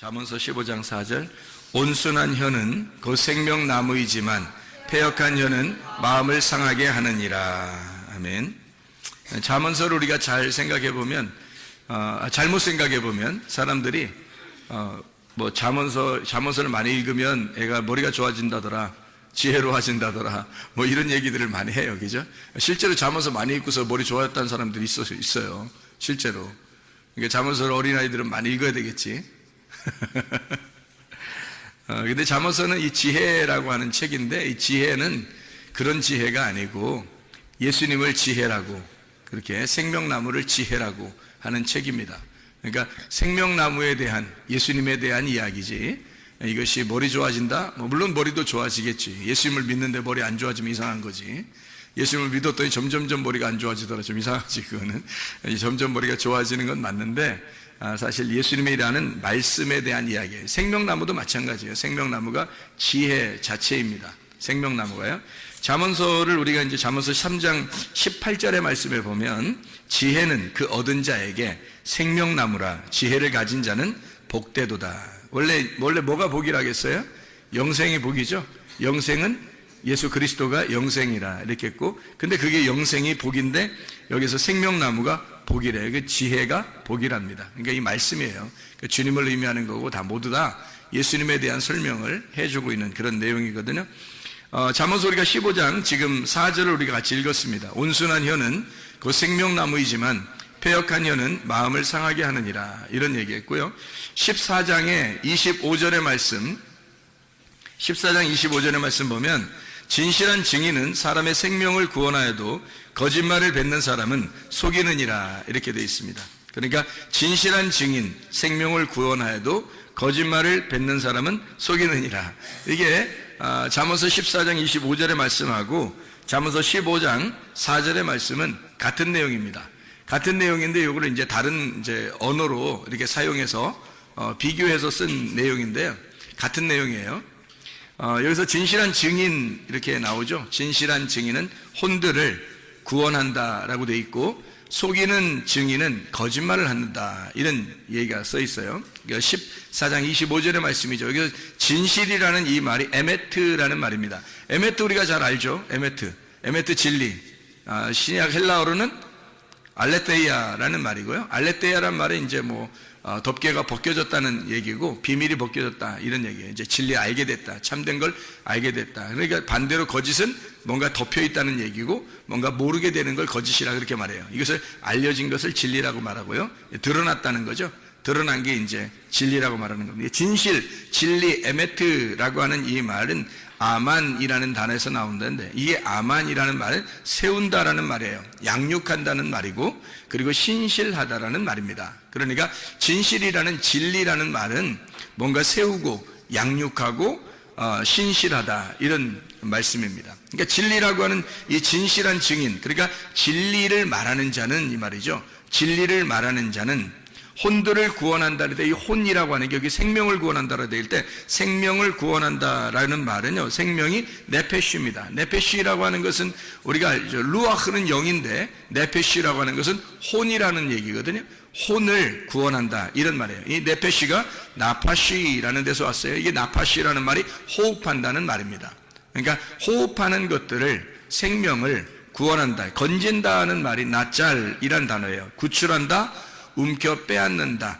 잠언서 15장 4절 온순한 혀는 곧 생명나무이지만 패역한 혀는 마음을 상하게 하느니라. 아멘. 잠언서를 우리가 잘 생각해보면 잘못 생각해보면 사람들이 잠언서를 많이 읽으면 애가 머리가 좋아진다더라, 지혜로워진다더라, 뭐 이런 얘기들을 많이 해요. 그죠? 실제로 잠언서 많이 읽고서 머리 좋아졌다는 사람들이 있어요. 실제로. 그러니까 잠언서를 어린아이들은 많이 읽어야 되겠지. 근데 잠언서는 이 지혜라고 하는 책인데, 이 지혜는 그런 지혜가 아니고 예수님을 지혜라고, 그렇게 생명나무를 지혜라고 하는 책입니다. 그러니까 생명나무에 대한, 예수님에 대한 이야기지, 이것이 머리 좋아진다? 물론 머리도 좋아지겠지. 예수님을 믿는데 머리 안 좋아지면 이상한 거지. 예수님을 믿었더니 점점점 머리가 안 좋아지더라, 좀 이상하지. 그거는 점점 머리가 좋아지는 건 맞는데, 사실 예수님이라는 말씀에 대한 이야기예요. 생명나무도 마찬가지예요. 생명나무가 지혜 자체입니다. 생명나무가요. 잠언서를 우리가 이제 잠언서 3장 18절의 말씀에 보면, 지혜는 그 얻은 자에게 생명나무라, 지혜를 가진 자는 복되도다. 원래 뭐가 복이라겠어요? 영생이 복이죠. 영생은 예수 그리스도가 영생이라 이렇게 했고, 근데 그게 영생이 복인데 여기서 생명나무가 복이래요. 그 지혜가 복이랍니다. 그러니까 이 말씀이에요. 그러니까 주님을 의미하는 거고, 다 모두 다 예수님에 대한 설명을 해주고 있는 그런 내용이거든요. 잠언서 우리가 15장 지금 4절을 우리가 같이 읽었습니다. 온순한 혀는 그 생명나무이지만 패역한 혀는 마음을 상하게 하느니라, 이런 얘기했고요. 14장의 25절의 말씀, 14장 25절의 말씀 보면, 진실한 증인은 사람의 생명을 구원하여도 거짓말을 뱉는 사람은 속이느니라, 이렇게 되어 있습니다. 그러니까 진실한 증인, 생명을 구원하여도 거짓말을 뱉는 사람은 속이느니라. 이게 잠언서 14장 25절의 말씀하고 잠언서 15장 4절의 말씀은 같은 내용입니다. 같은 내용인데 이거를 이제 다른 언어로 이렇게 사용해서 비교해서 쓴 내용인데요. 같은 내용이에요. 여기서 진실한 증인 이렇게 나오죠. 진실한 증인은 혼들을 구원한다라고 돼 있고, 속이는 증인은 거짓말을 한다, 이런 얘기가 써 있어요. 14장 25절의 말씀이죠. 여기서 진실이라는 이 말이 에메트라는 말입니다. 에메트 우리가 잘 알죠. 에메트 진리. 신약 헬라어로는 알레테이아라는 말이고요. 알레테이아라는 말은 이제 덮개가 벗겨졌다는 얘기고, 비밀이 벗겨졌다, 이런 얘기예요. 이제 진리 알게 됐다, 참된 걸 알게 됐다. 그러니까 반대로 거짓은 뭔가 덮여 있다는 얘기고, 뭔가 모르게 되는 걸 거짓이라 그렇게 말해요. 이것을 알려진 것을 진리라고 말하고요. 드러났다는 거죠. 드러난 게 이제 진리라고 말하는 겁니다. 진실, 진리, 에메트라고 하는 이 말은 아만이라는 단어에서 나온다는데, 이게 아만이라는 말은 세운다라는 말이에요. 양육한다는 말이고, 그리고 신실하다라는 말입니다. 그러니까 진실이라는, 진리라는 말은 뭔가 세우고 양육하고 신실하다, 이런 말씀입니다. 그러니까 진리라고 하는 이 진실한 증인, 그러니까 진리를 말하는 자는, 이 말이죠. 진리를 말하는 자는 혼들을 구원한다를 때, 이 혼이라고 하는 게 여기 생명을 구원한다라고 될 때, 생명을 구원한다라는 말은요, 생명이 네페쉬입니다. 네페쉬라고 하는 것은 우리가 알죠. 루아흐는 영인데 네페쉬라고 하는 것은 혼이라는 얘기거든요. 혼을 구원한다, 이런 말이에요. 이 네페쉬가 나파쉬라는 데서 왔어요. 이게 나파쉬라는 말이 호흡한다는 말입니다. 그러니까 호흡하는 것들을, 생명을 구원한다, 건진다는 말이 나짤이란 단어예요. 구출한다, 움켜 빼앗는다.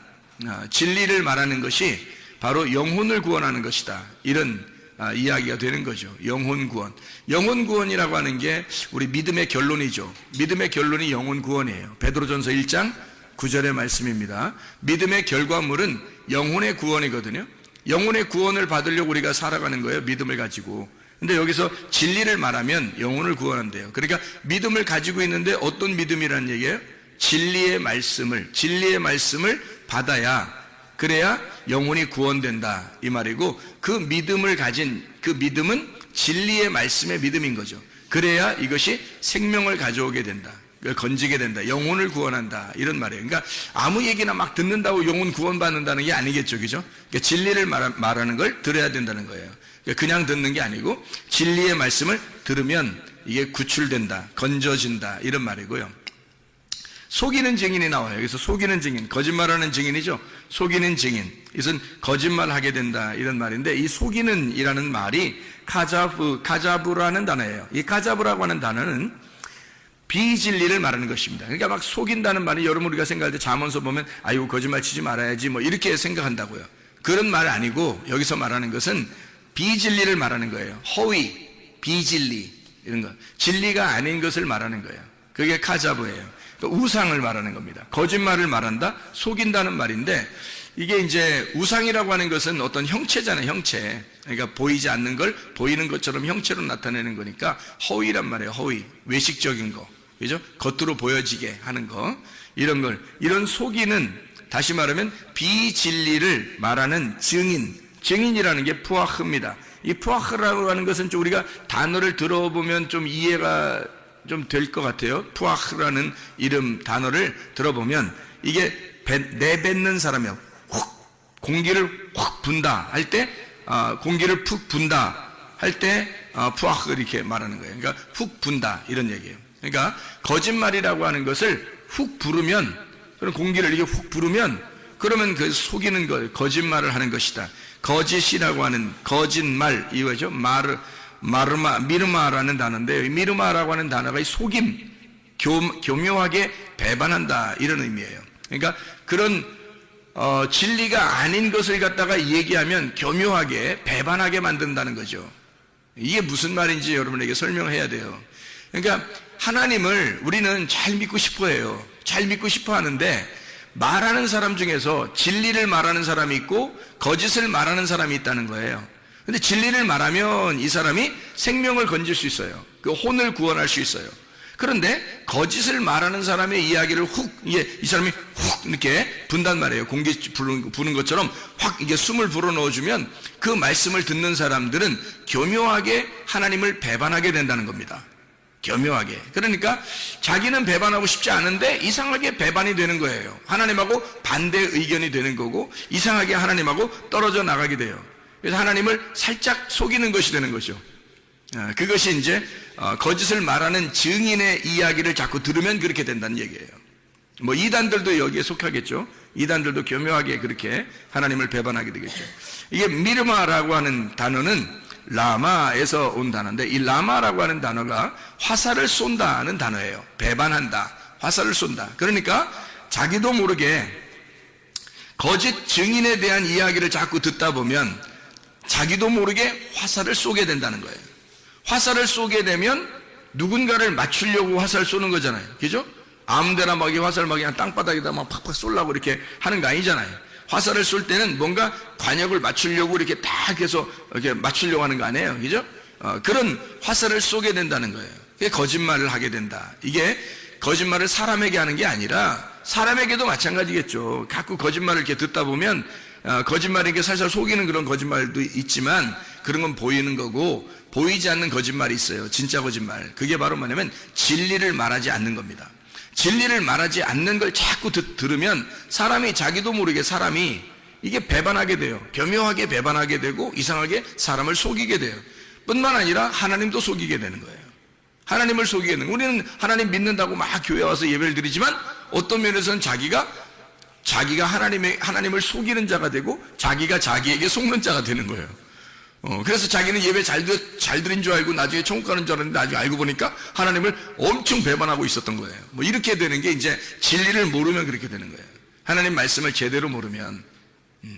진리를 말하는 것이 바로 영혼을 구원하는 것이다, 이런 이야기가 되는 거죠. 영혼 구원. 영혼 구원이라고 하는 게 우리 믿음의 결론이죠. 믿음의 결론이 영혼 구원이에요. 베드로전서 1장 9절의 말씀입니다. 믿음의 결과물은 영혼의 구원이거든요. 영혼의 구원을 받으려고 우리가 살아가는 거예요, 믿음을 가지고. 근데 여기서 진리를 말하면 영혼을 구원한대요. 그러니까 믿음을 가지고 있는데 어떤 믿음이라는 얘기예요? 진리의 말씀을 받아야, 그래야 영혼이 구원된다, 이 말이고, 그 믿음을 가진 그 믿음은 진리의 말씀의 믿음인 거죠. 그래야 이것이 생명을 가져오게 된다, 건지게 된다, 영혼을 구원한다, 이런 말이에요. 그러니까 아무 얘기나 막 듣는다고 영혼 구원받는다는 게 아니겠죠, 그죠? 그러니까 진리를 말하는 걸 들어야 된다는 거예요. 그러니까 그냥 듣는 게 아니고 진리의 말씀을 들으면 이게 구출된다, 건져진다, 이런 말이고요. 속이는 증인이 나와요. 여기서 속이는 증인, 거짓말하는 증인이죠. 속이는 증인. 이것은 거짓말하게 된다 이런 말인데, 이 속이는이라는 말이 카자브라는 단어예요. 이 카자브라고 하는 단어는 비진리를 말하는 것입니다. 그러니까 막 속인다는 말이 여러분 우리가 생각할 때 잠언서 보면 아이고 거짓말 치지 말아야지 뭐 이렇게 생각한다고요. 그런 말 아니고 여기서 말하는 것은 비진리를 말하는 거예요. 허위, 비진리 이런 거, 진리가 아닌 것을 말하는 거예요. 그게 카자브예요. 우상을 말하는 겁니다. 거짓말을 말한다, 속인다는 말인데, 이게 이제 우상이라고 하는 것은 어떤 형체잖아요. 형체. 그러니까 보이지 않는 걸 보이는 것처럼 형체로 나타내는 거니까 허위란 말이에요. 허위, 외식적인 거, 그죠? 겉으로 보여지게 하는 거, 이런 걸, 이런 속이는, 다시 말하면 비진리를 말하는 증인이라는 게 푸아흐입니다. 이 푸아흐라고 하는 것은 좀 우리가 단어를 들어보면 좀 이해가 좀 될 것 같아요. 푸아흐라는 이름 단어를 들어보면 이게 내뱉는 사람이요. 훅 공기를 확 분다 할 때, 공기를 푹 분다 할 때 푸아흐 이렇게 말하는 거예요. 그러니까 훅 분다 이런 얘기예요. 그러니까 거짓말이라고 하는 것을 훅 부르면, 그런 공기를 이렇게 훅 부르면, 그러면 그 속이는 거, 거짓말을 하는 것이다. 거짓이라고 하는 거짓말 이거죠. 미르마라는 단어인데, 미르마라고 하는 단어가 이 속임, 교묘하게 배반한다 이런 의미예요. 그러니까 그런 진리가 아닌 것을 갖다가 얘기하면 교묘하게 배반하게 만든다는 거죠. 이게 무슨 말인지 여러분에게 설명해야 돼요. 그러니까 하나님을 우리는 잘 믿고 싶어 해요. 잘 믿고 싶어 하는데, 말하는 사람 중에서 진리를 말하는 사람이 있고 거짓을 말하는 사람이 있다는 거예요. 근데 진리를 말하면 이 사람이 생명을 건질 수 있어요. 그 혼을 구원할 수 있어요. 그런데 거짓을 말하는 사람의 이야기를 이 사람이 훅 이렇게 분단 말이에요. 공기 부는 것처럼 확 이게 숨을 불어 넣어주면 그 말씀을 듣는 사람들은 교묘하게 하나님을 배반하게 된다는 겁니다. 교묘하게. 그러니까 자기는 배반하고 싶지 않은데 이상하게 배반이 되는 거예요. 하나님하고 반대 의견이 되는 거고, 이상하게 하나님하고 떨어져 나가게 돼요. 그래서 하나님을 살짝 속이는 것이 되는 거죠. 그것이 이제 거짓을 말하는 증인의 이야기를 자꾸 들으면 그렇게 된다는 얘기예요. 뭐 이단들도 여기에 속하겠죠. 이단들도 교묘하게 그렇게 하나님을 배반하게 되겠죠. 이게 미르마라고 하는 단어는 라마에서 온 단어인데, 이 라마라고 하는 단어가 화살을 쏜다는 단어예요. 배반한다, 화살을 쏜다. 그러니까 자기도 모르게 거짓 증인에 대한 이야기를 자꾸 듣다 보면 자기도 모르게 화살을 쏘게 된다는 거예요. 화살을 쏘게 되면 누군가를 맞추려고 화살 쏘는 거잖아요. 그죠? 아무데나 막 화살 막 그냥 땅바닥에다 막 팍팍 쏘려고 이렇게 하는 거 아니잖아요. 화살을 쏠 때는 뭔가 관역을 맞추려고 이렇게 딱 해서 이렇게 맞추려고 하는 거 아니에요. 그죠? 그런 화살을 쏘게 된다는 거예요. 그게 거짓말을 하게 된다. 이게 거짓말을 사람에게 하는 게 아니라 사람에게도 마찬가지겠죠. 자꾸 거짓말을 이렇게 듣다 보면 거짓말에게 살살 속이는 그런 거짓말도 있지만, 그런 건 보이는 거고, 보이지 않는 거짓말이 있어요. 진짜 거짓말. 그게 바로 뭐냐면 진리를 말하지 않는 겁니다. 진리를 말하지 않는 걸 자꾸 들으면 사람이 자기도 모르게 사람이 이게 배반하게 돼요. 교묘하게 배반하게 되고 이상하게 사람을 속이게 돼요. 뿐만 아니라 하나님도 속이게 되는 거예요. 하나님을 속이게 되는 거예요. 우리는 하나님 믿는다고 막 교회 와서 예배를 드리지만 어떤 면에서는 자기가 하나님을 속이는 자가 되고 자기가 자기에게 속는 자가 되는 거예요. 그래서 자기는 예배 잘 드린 줄 알고 나중에 천국 가는 줄 알았는데 나중에 알고 보니까 하나님을 엄청 배반하고 있었던 거예요. 뭐 이렇게 되는 게 이제 진리를 모르면 그렇게 되는 거예요. 하나님 말씀을 제대로 모르면.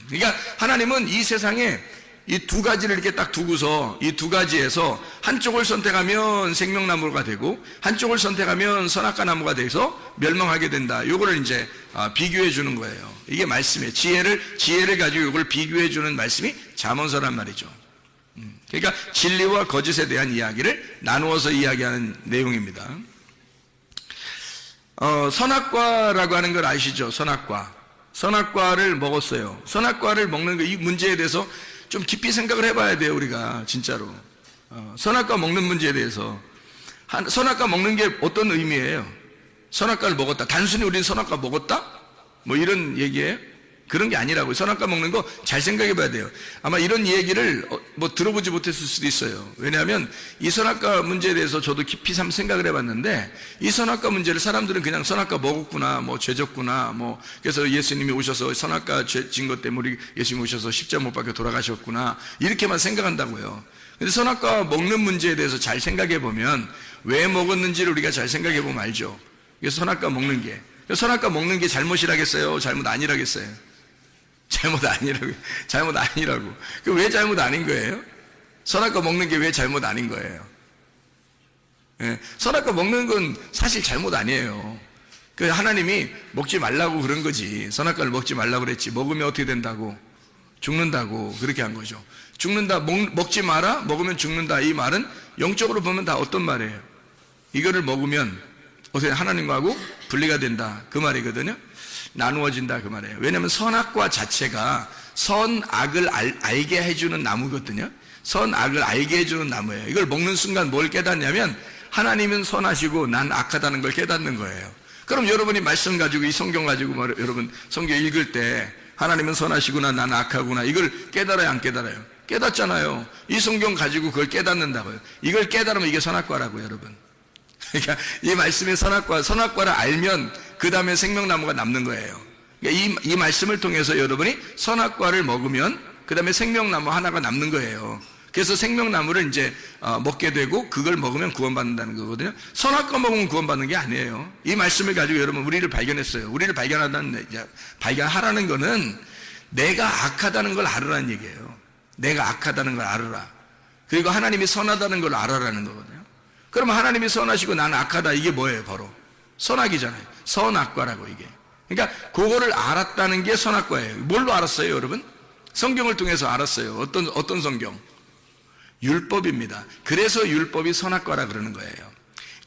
그러니까 하나님은 이 세상에 이 두 가지를 이렇게 딱 두고서 이 두 가지에서 한쪽을 선택하면 생명나무가 되고 한쪽을 선택하면 선악과 나무가 돼서 멸망하게 된다. 이거를 이제 비교해 주는 거예요. 이게 말씀이에요. 지혜를 가지고 이걸 비교해 주는 말씀이 잠언서란 말이죠. 그러니까 진리와 거짓에 대한 이야기를 나누어서 이야기하는 내용입니다. 선악과라고 하는 걸 아시죠? 선악과를 먹었어요. 선악과를 먹는 이 문제에 대해서 좀 깊이 생각을 해봐야 돼요. 우리가 진짜로 선악과 먹는 문제에 대해서. 선악과 먹는 게 어떤 의미예요? 선악과를 먹었다, 단순히 우리는 선악과 먹었다? 뭐 이런 얘기예요? 그런 게 아니라고요. 선악과 먹는 거 잘 생각해 봐야 돼요. 아마 이런 얘기를 들어보지 못했을 수도 있어요. 왜냐하면 이 선악과 문제에 대해서 저도 깊이 한번 생각을 해봤는데, 이 선악과 문제를 사람들은 그냥 선악과 먹었구나, 죄졌구나, 그래서 예수님이 오셔서 선악과 죄진 것 때문에 우리 예수님이 오셔서 십자가 못 박혀 돌아가셨구나, 이렇게만 생각한다고요. 근데 선악과 먹는 문제에 대해서 잘 생각해 보면 왜 먹었는지를 우리가 잘 생각해 보면 알죠. 그래서 선악과 먹는 게, 선악과 먹는 게 잘못이라겠어요? 잘못 아니라겠어요? 잘못 아니라고. 그 왜 잘못 아닌 거예요? 선악과 먹는 게 왜 잘못 아닌 거예요? 예, 선악과 먹는 건 사실 잘못 아니에요. 그 하나님이 먹지 말라고 그런 거지. 선악과를 먹지 말라고 그랬지. 먹으면 어떻게 된다고? 죽는다고 그렇게 한 거죠. 죽는다, 먹지 마라, 먹으면 죽는다. 이 말은 영적으로 보면 다 어떤 말이에요? 이거를 먹으면 어떻게 하나님하고 분리가 된다, 그 말이거든요. 나누어진다, 그 말이에요. 왜냐하면 선악과 자체가 선악을 알게 해주는 나무거든요. 선악을 알게 해주는 나무예요. 이걸 먹는 순간 뭘 깨닫냐면 하나님은 선하시고 난 악하다는 걸 깨닫는 거예요. 그럼 여러분이 말씀 가지고, 이 성경 가지고 여러분 성경 읽을 때 하나님은 선하시구나, 난 악하구나, 이걸 깨달아요, 안 깨달아요? 깨닫잖아요. 이 성경 가지고 그걸 깨닫는다고요. 이걸 깨달으면 이게 선악과라고요, 여러분. 그러니까 이 말씀의 선악과를 알면 그 다음에 생명나무가 남는 거예요. 그러니까 이 말씀을 통해서 여러분이 선악과를 먹으면 그 다음에 생명나무 하나가 남는 거예요. 그래서 생명나무를 이제 먹게 되고 그걸 먹으면 구원받는다는 거거든요. 선악과 먹으면 구원받는 게 아니에요. 이 말씀을 가지고 여러분 우리를 발견했어요. 우리를 발견하라는 거는 내가 악하다는 걸 알으라는 얘기예요. 내가 악하다는 걸 알으라. 그리고 하나님이 선하다는 걸 알아라는 거거든요. 그러면 하나님이 선하시고 나는 악하다, 이게 뭐예요? 바로 선악이잖아요. 선악과라고, 이게. 그러니까 그거를 알았다는 게 선악과예요. 뭘로 알았어요, 여러분? 성경을 통해서 알았어요. 어떤 성경? 율법입니다. 그래서 율법이 선악과라 그러는 거예요.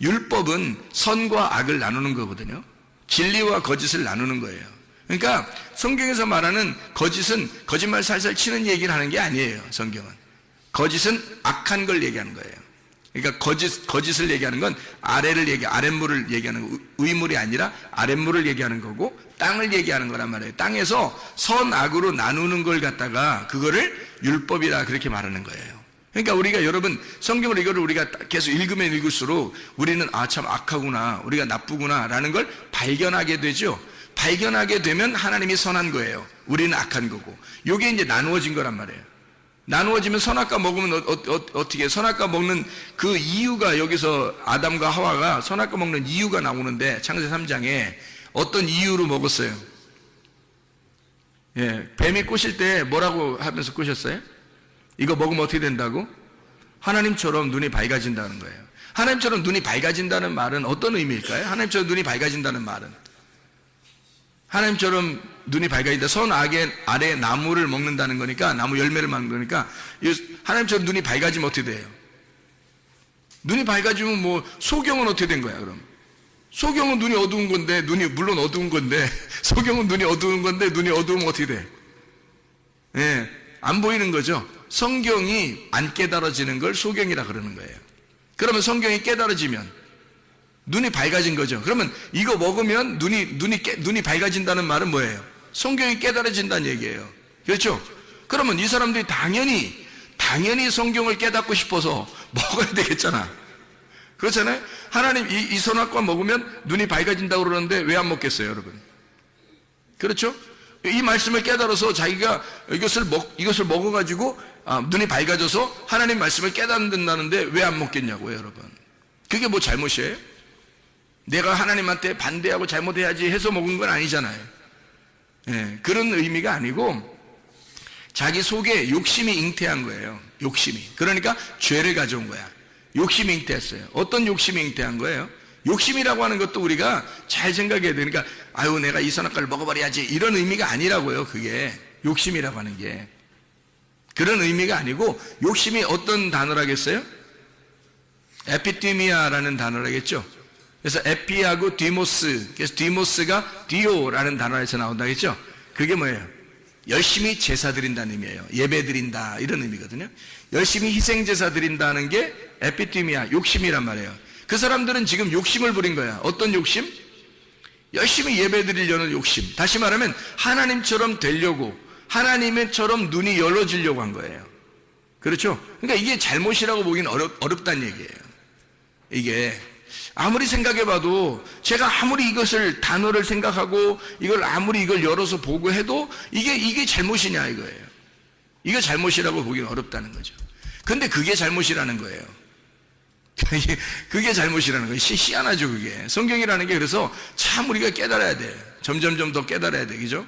율법은 선과 악을 나누는 거거든요. 진리와 거짓을 나누는 거예요. 그러니까 성경에서 말하는 거짓은 거짓말 살살 치는 얘기를 하는 게 아니에요. 성경은 거짓은 악한 걸 얘기하는 거예요. 그러니까 거짓을 얘기하는 건 아랫물을 얘기하는 거, 위물이 아니라 아랫물을 얘기하는 거고, 땅을 얘기하는 거란 말이에요. 땅에서 선악으로 나누는 걸 갖다가 그거를 율법이라 그렇게 말하는 거예요. 그러니까 우리가, 여러분, 성경을 이거를 우리가 계속 읽으면 읽을수록 우리는 참 악하구나, 우리가 나쁘구나 라는 걸 발견하게 되죠. 발견하게 되면 하나님이 선한 거예요. 우리는 악한 거고. 이게 이제 나누어진 거란 말이에요. 나누어지면 선악과 먹으면 어떻게, 선악과 먹는 그 이유가, 여기서 아담과 하와가 선악과 먹는 이유가 나오는데, 창세기 3장에 어떤 이유로 먹었어요? 예, 뱀이 꼬실 때 뭐라고 하면서 꼬셨어요? 이거 먹으면 어떻게 된다고? 하나님처럼 눈이 밝아진다는 거예요. 하나님처럼 눈이 밝아진다는 말은 어떤 의미일까요? 하나님처럼 눈이 밝아진다는 말은, 하나님처럼 눈이 밝아진다, 선악의 아래 나무를 먹는다는 거니까, 나무 열매를 먹는 거니까, 하나님처럼 눈이 밝아지면 어떻게 돼요? 눈이 밝아지면 소경은 어떻게 된 거야, 그럼? 소경은 눈이 어두운 건데, 물론 어두운 건데, 소경은 눈이 어두운 건데, 눈이 어두우면 어떻게 돼? 예, 안 보이는 거죠. 성경이 안 깨달아지는 걸 소경이라 그러는 거예요. 그러면 성경이 깨달아지면 눈이 밝아진 거죠. 그러면 이거 먹으면 눈이 밝아진다는 말은 뭐예요? 성경이 깨달아진다는 얘기예요. 그렇죠? 그러면 이 사람들이 당연히 성경을 깨닫고 싶어서 먹어야 되겠잖아. 그렇잖아요? 하나님 이 선악과 먹으면 눈이 밝아진다고 그러는데 왜 안 먹겠어요, 여러분? 그렇죠? 이 말씀을 깨달아서 자기가 이것을 먹어가지고 눈이 밝아져서 하나님 말씀을 깨닫는다는데 왜 안 먹겠냐고요, 여러분. 그게 뭐 잘못이에요? 내가 하나님한테 반대하고 잘못해야지 해서 먹은 건 아니잖아요. 예, 그런 의미가 아니고 자기 속에 욕심이 잉태한 거예요. 욕심이. 그러니까 죄를 가져온 거야. 욕심이 잉태했어요. 어떤 욕심이 잉태한 거예요? 욕심이라고 하는 것도 우리가 잘 생각해야 되니까, 내가 이 선악과를 먹어버려야지, 이런 의미가 아니라고요. 그게 욕심이라고 하는 게 그런 의미가 아니고, 욕심이 어떤 단어라겠어요? 에피티미아라는 단어라겠죠. 그래서 에피하고 디모스, 그래서 디모스가 디오라는 단어에서 나온다겠죠. 그게 뭐예요? 열심히 제사 드린다는 의미예요. 예배 드린다, 이런 의미거든요. 열심히 희생 제사 드린다는 게 에피티미아, 욕심이란 말이에요. 그 사람들은 지금 욕심을 부린 거야. 어떤 욕심? 열심히 예배드리려는 욕심. 다시 말하면 하나님처럼 되려고, 하나님처럼 눈이 열어지려고 한 거예요. 그렇죠? 그러니까 이게 잘못이라고 보기는 어렵다는 얘기예요. 이게 아무리 생각해봐도, 제가 아무리 이것을 단어를 생각하고 이걸 아무리 이걸 열어서 보고 해도 이게 잘못이냐 이거예요. 이거 잘못이라고 보기는 어렵다는 거죠. 근데 그게 잘못이라는 거예요. 그게 잘못이라는 거예요. 희한하죠, 그게. 성경이라는 게 그래서 참 우리가 깨달아야 돼. 점점점 더 깨달아야 돼. 그죠?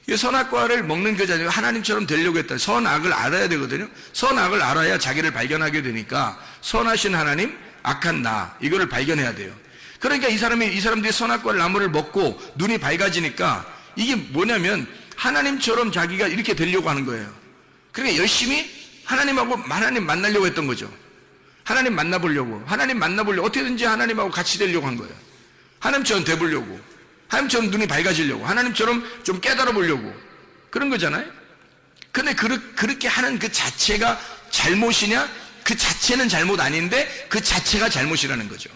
이 선악과를 먹는 그 자체가 하나님처럼 되려고 했다. 선악을 알아야 되거든요. 선악을 알아야 자기를 발견하게 되니까 선하신 하나님, 악한 나, 이거를 발견해야 돼요. 그러니까 이 사람들이 선악과 나무를 먹고 눈이 밝아지니까 이게 뭐냐면 하나님처럼 자기가 이렇게 되려고 하는 거예요. 그러니까 열심히 하나님 만나려고 했던 거죠. 하나님 만나보려고 어떻게든지 하나님하고 같이 되려고 한 거예요. 하나님처럼 돼보려고, 하나님처럼 눈이 밝아지려고, 하나님처럼 좀 깨달아 보려고, 그런 거잖아요. 근데 그렇게 하는 그 자체가 잘못이냐? 그 자체는 잘못 아닌데 그 자체가 잘못이라는 거죠.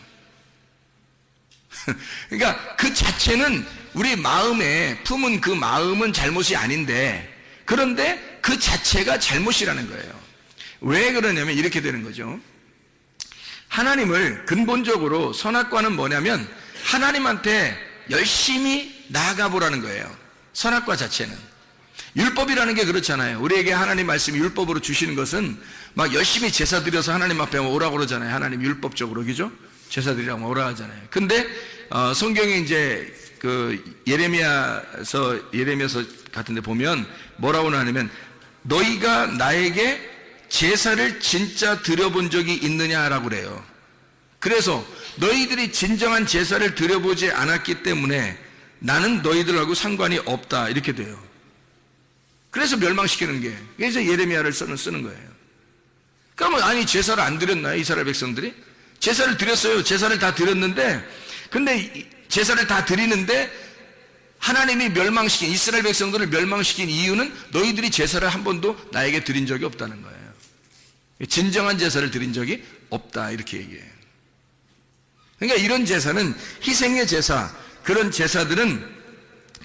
그러니까 그 자체는 우리 마음에 품은 그 마음은 잘못이 아닌데, 그런데 그 자체가 잘못이라는 거예요. 왜 그러냐면 이렇게 되는 거죠. 하나님을 근본적으로, 선악과는 뭐냐면 하나님한테 열심히 나아가 보라는 거예요. 선악과 자체는. 율법이라는 게 그렇잖아요. 우리에게 하나님 말씀이 율법으로 주시는 것은 막 열심히 제사 드려서 하나님 앞에 오라고 그러잖아요. 하나님 율법적으로, 그죠? 제사 드리라고 오라 하잖아요. 근데 성경에 이제 그 예레미야서 같은데 보면 뭐라고 하냐면, 너희가 나에게 제사를 진짜 드려본 적이 있느냐라고 그래요. 그래서 너희들이 진정한 제사를 드려보지 않았기 때문에 나는 너희들하고 상관이 없다, 이렇게 돼요. 그래서 멸망시키는 게, 그래서 예레미야를 쓰는 거예요. 그러면 아니 제사를 안 드렸나요? 이스라엘 백성들이? 제사를 드렸어요. 제사를 다 드렸는데, 근데 제사를 다 드리는데 하나님이 멸망시킨, 이스라엘 백성들을 멸망시킨 이유는 너희들이 제사를 한 번도 나에게 드린 적이 없다는 거예요. 진정한 제사를 드린 적이 없다, 이렇게 얘기해요. 그러니까 이런 제사는 희생의 제사, 그런 제사들은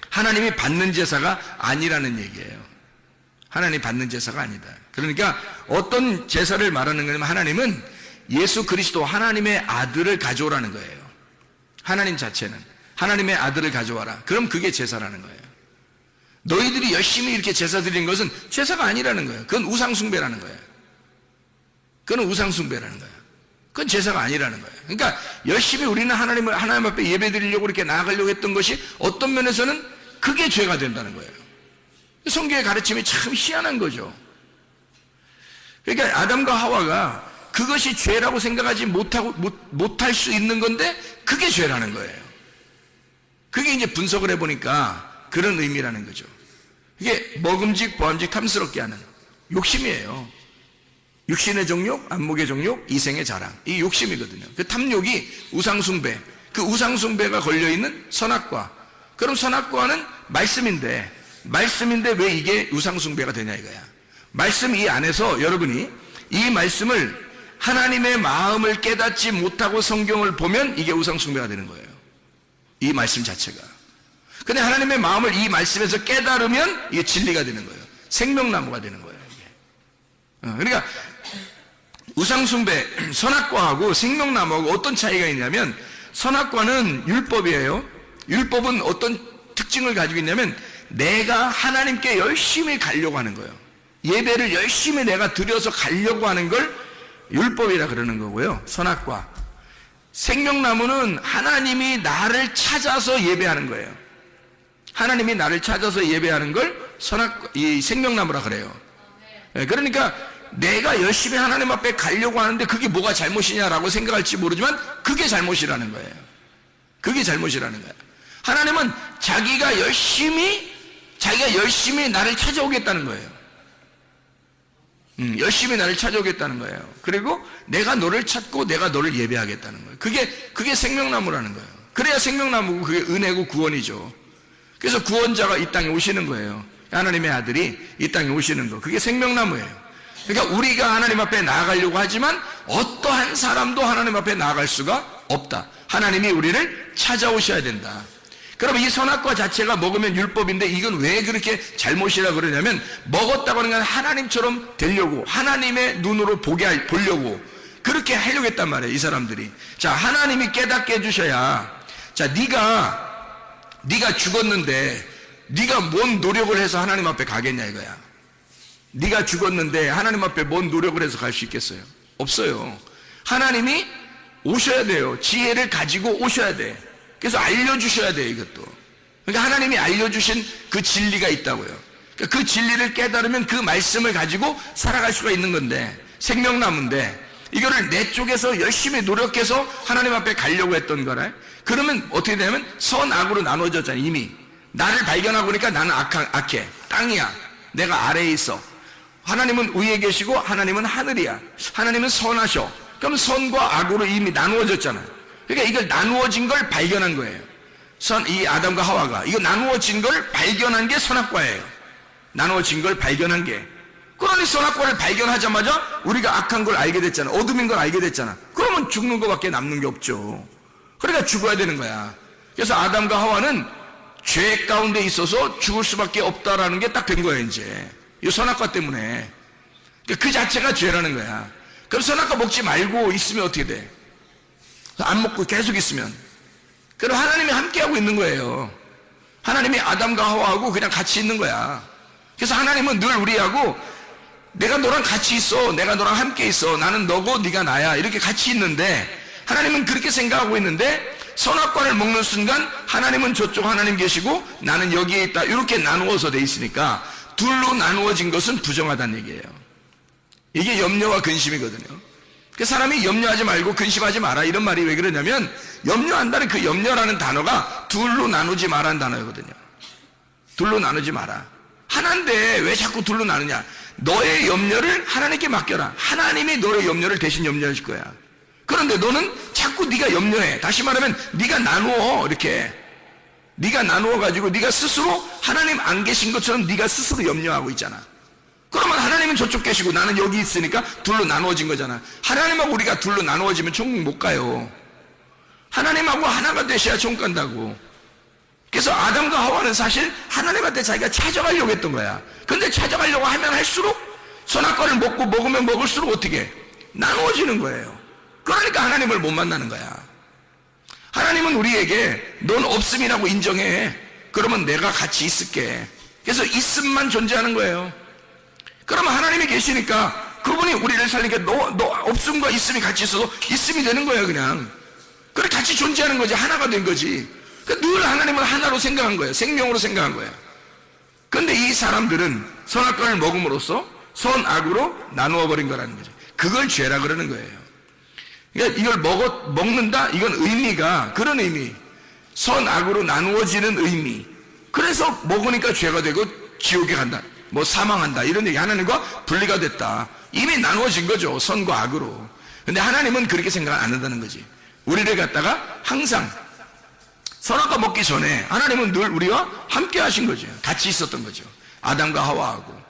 하나님이 받는 제사가 아니라는 얘기예요. 하나님이 받는 제사가 아니다. 그러니까 어떤 제사를 말하는 거냐면, 하나님은 예수 그리스도, 하나님의 아들을 가져오라는 거예요. 하나님 자체는 하나님의 아들을 가져와라. 그럼 그게 제사라는 거예요. 너희들이 열심히 이렇게 제사 드리는 것은 제사가 아니라는 거예요. 그건 우상숭배라는 거예요. 그건 우상숭배라는 거예요. 그건 제사가 아니라는 거예요. 그러니까 열심히 우리는 하나님 앞에 예배 드리려고 이렇게 나아가려고 했던 것이 어떤 면에서는 그게 죄가 된다는 거예요. 성경의 가르침이 참 희한한 거죠. 그러니까 아담과 하와가 그것이 죄라고 생각하지 못할 수 있는 건데 그게 죄라는 거예요. 그게 이제 분석을 해보니까 그런 의미라는 거죠. 이게 먹음직, 보암직, 탐스럽게 하는 욕심이에요. 육신의 정욕, 안목의 정욕, 이생의 자랑, 이 욕심이거든요. 그 탐욕이 우상숭배, 그 우상숭배가 걸려있는 선악과. 그럼 선악과는 말씀인데 왜 이게 우상숭배가 되냐 이거야. 말씀 이 안에서 여러분이 이 말씀을, 하나님의 마음을 깨닫지 못하고 성경을 보면 이게 우상숭배가 되는 거예요. 이 말씀 자체가. 근데 하나님의 마음을 이 말씀에서 깨달으면 이게 진리가 되는 거예요. 생명나무가 되는 거예요, 이게. 그러니까 우상숭배, 선악과하고 생명나무하고 어떤 차이가 있냐면, 선악과는 율법이에요. 율법은 어떤 특징을 가지고 있냐면 내가 하나님께 열심히 가려고 하는 거예요. 예배를 열심히 내가 드려서 가려고 하는 걸 율법이라 그러는 거고요. 선악과. 생명나무는 하나님이 나를 찾아서 예배하는 거예요. 하나님이 나를 찾아서 예배하는 걸 이 생명나무라 그래요. 그러니까 내가 열심히 하나님 앞에 가려고 하는데 그게 뭐가 잘못이냐라고 생각할지 모르지만 그게 잘못이라는 거예요. 그게 잘못이라는 거예요. 하나님은 자기가 열심히 나를 찾아오겠다는 거예요. 열심히 나를 찾아오겠다는 거예요. 그리고 내가 너를 찾고 내가 너를 예배하겠다는 거예요. 그게 생명나무라는 거예요. 그래야 생명나무고 그게 은혜고 구원이죠. 그래서 구원자가 이 땅에 오시는 거예요. 하나님의 아들이 이 땅에 오시는 거. 그게 생명나무예요. 그러니까 우리가 하나님 앞에 나아가려고 하지만 어떠한 사람도 하나님 앞에 나아갈 수가 없다. 하나님이 우리를 찾아오셔야 된다. 그러면 이 선악과 자체가 먹으면 율법인데 이건 왜 그렇게 잘못이라 그러냐면 먹었다고 하는 건 하나님처럼 되려고, 하나님의 눈으로 보려고 그렇게 하려고 했단 말이에요, 이 사람들이. 자, 하나님이 깨닫게 해주셔야, 자, 네가 죽었는데 네가 뭔 노력을 해서 하나님 앞에 가겠냐 이거야. 네가 죽었는데 하나님 앞에 뭔 노력을 해서 갈 수 있겠어요? 없어요. 하나님이 오셔야 돼요. 지혜를 가지고 오셔야 돼. 그래서 알려주셔야 돼요, 이것도. 그러니까 하나님이 알려주신 그 진리가 있다고요. 그러니까 그 진리를 깨달으면 그 말씀을 가지고 살아갈 수가 있는 건데, 생명나무인데 이거를 내 쪽에서 열심히 노력해서 하나님 앞에 가려고 했던 거래. 그러면 어떻게 되냐면 선악으로 나눠졌잖아요. 이미 나를 발견하고 보니까 나는 악해, 땅이야, 내가 아래에 있어. 하나님은 위에 계시고 하나님은 하늘이야. 하나님은 선하셔. 그럼 선과 악으로 이미 나누어졌잖아요. 그러니까 이걸 나누어진 걸 발견한 거예요. 이 아담과 하와가 이거 나누어진 걸 발견한 게 선악과예요. 나누어진 걸 발견한 게. 그러니 선악과를 발견하자마자 우리가 악한 걸 알게 됐잖아. 어둠인 걸 알게 됐잖아. 그러면 죽는 것밖에 남는 게 없죠. 그러니까 죽어야 되는 거야. 그래서 아담과 하와는 죄 가운데 있어서 죽을 수밖에 없다라는 게 딱 된 거예요, 이제. 이 선악과 때문에. 그 자체가 죄라는 거야. 그럼 선악과 먹지 말고 있으면 어떻게 돼? 안 먹고 계속 있으면. 그럼 하나님이 함께하고 있는 거예요. 하나님이 아담과 하와하고 그냥 같이 있는 거야. 그래서 하나님은 늘 우리하고 내가 너랑 같이 있어, 내가 너랑 함께 있어, 나는 너고 네가 나야, 이렇게 같이 있는데 하나님은 그렇게 생각하고 있는데 선악과를 먹는 순간 하나님은 저쪽 하나님 계시고 나는 여기에 있다, 이렇게 나누어서 돼 있으니까 둘로 나누어진 것은 부정하다는 얘기예요. 이게 염려와 근심이거든요. 그 사람이 염려하지 말고 근심하지 마라, 이런 말이 왜 그러냐면 염려한다는 그 염려라는 단어가 둘로 나누지 마라는 단어거든요. 둘로 나누지 마라. 하나인데 왜 자꾸 둘로 나누냐? 너의 염려를 하나님께 맡겨라. 하나님이 너의 염려를 대신 염려하실 거야. 그런데 너는 자꾸 네가 염려해. 다시 말하면 네가 나누어. 이렇게 네가 나누어 가지고 네가 스스로 하나님 안 계신 것처럼 네가 스스로 염려하고 있잖아. 그러면 하나님은 저쪽 계시고 나는 여기 있으니까 둘로 나누어진 거잖아. 하나님하고 우리가 둘로 나누어지면 천국 못 가요. 하나님하고 하나가 되셔야 천국 간다고. 그래서 아담과 하와는 사실 하나님한테 자기가 찾아가려고 했던 거야. 근데 찾아가려고 하면 할수록 선악과를 먹으면 먹을수록 어떻게 나누어지는 거예요. 그러니까 하나님을 못 만나는 거야. 하나님은 우리에게 넌 없음이라고 인정해. 그러면 내가 같이 있을게. 그래서 있음만 존재하는 거예요. 그러면 하나님이 계시니까 그분이 우리를 살리니까 너 없음과 있음이 같이 있어서 있음이 되는 거예요. 그냥 그래 같이 존재하는 거지. 하나가 된 거지. 늘 하나님을 하나로 생각한 거예요. 생명으로 생각한 거예요. 그런데 이 사람들은 선악과를 먹음으로써 선악으로 나누어 버린 거라는 거죠. 그걸 죄라 그러는 거예요. 그러니까 이걸 먹는다, 이건 의미가 그런 의미, 선악으로 나누어지는 의미. 그래서 먹으니까 죄가 되고 지옥에 간다, 뭐 사망한다, 이런 얘기. 하나님과 분리가 됐다. 이미 나누어진 거죠, 선과 악으로. 근데 하나님은 그렇게 생각 안 한다는 거지. 우리를 갖다가 항상 선악과 먹기 전에 하나님은 늘 우리와 함께 하신 거죠. 같이 있었던 거죠. 아담과 하와하고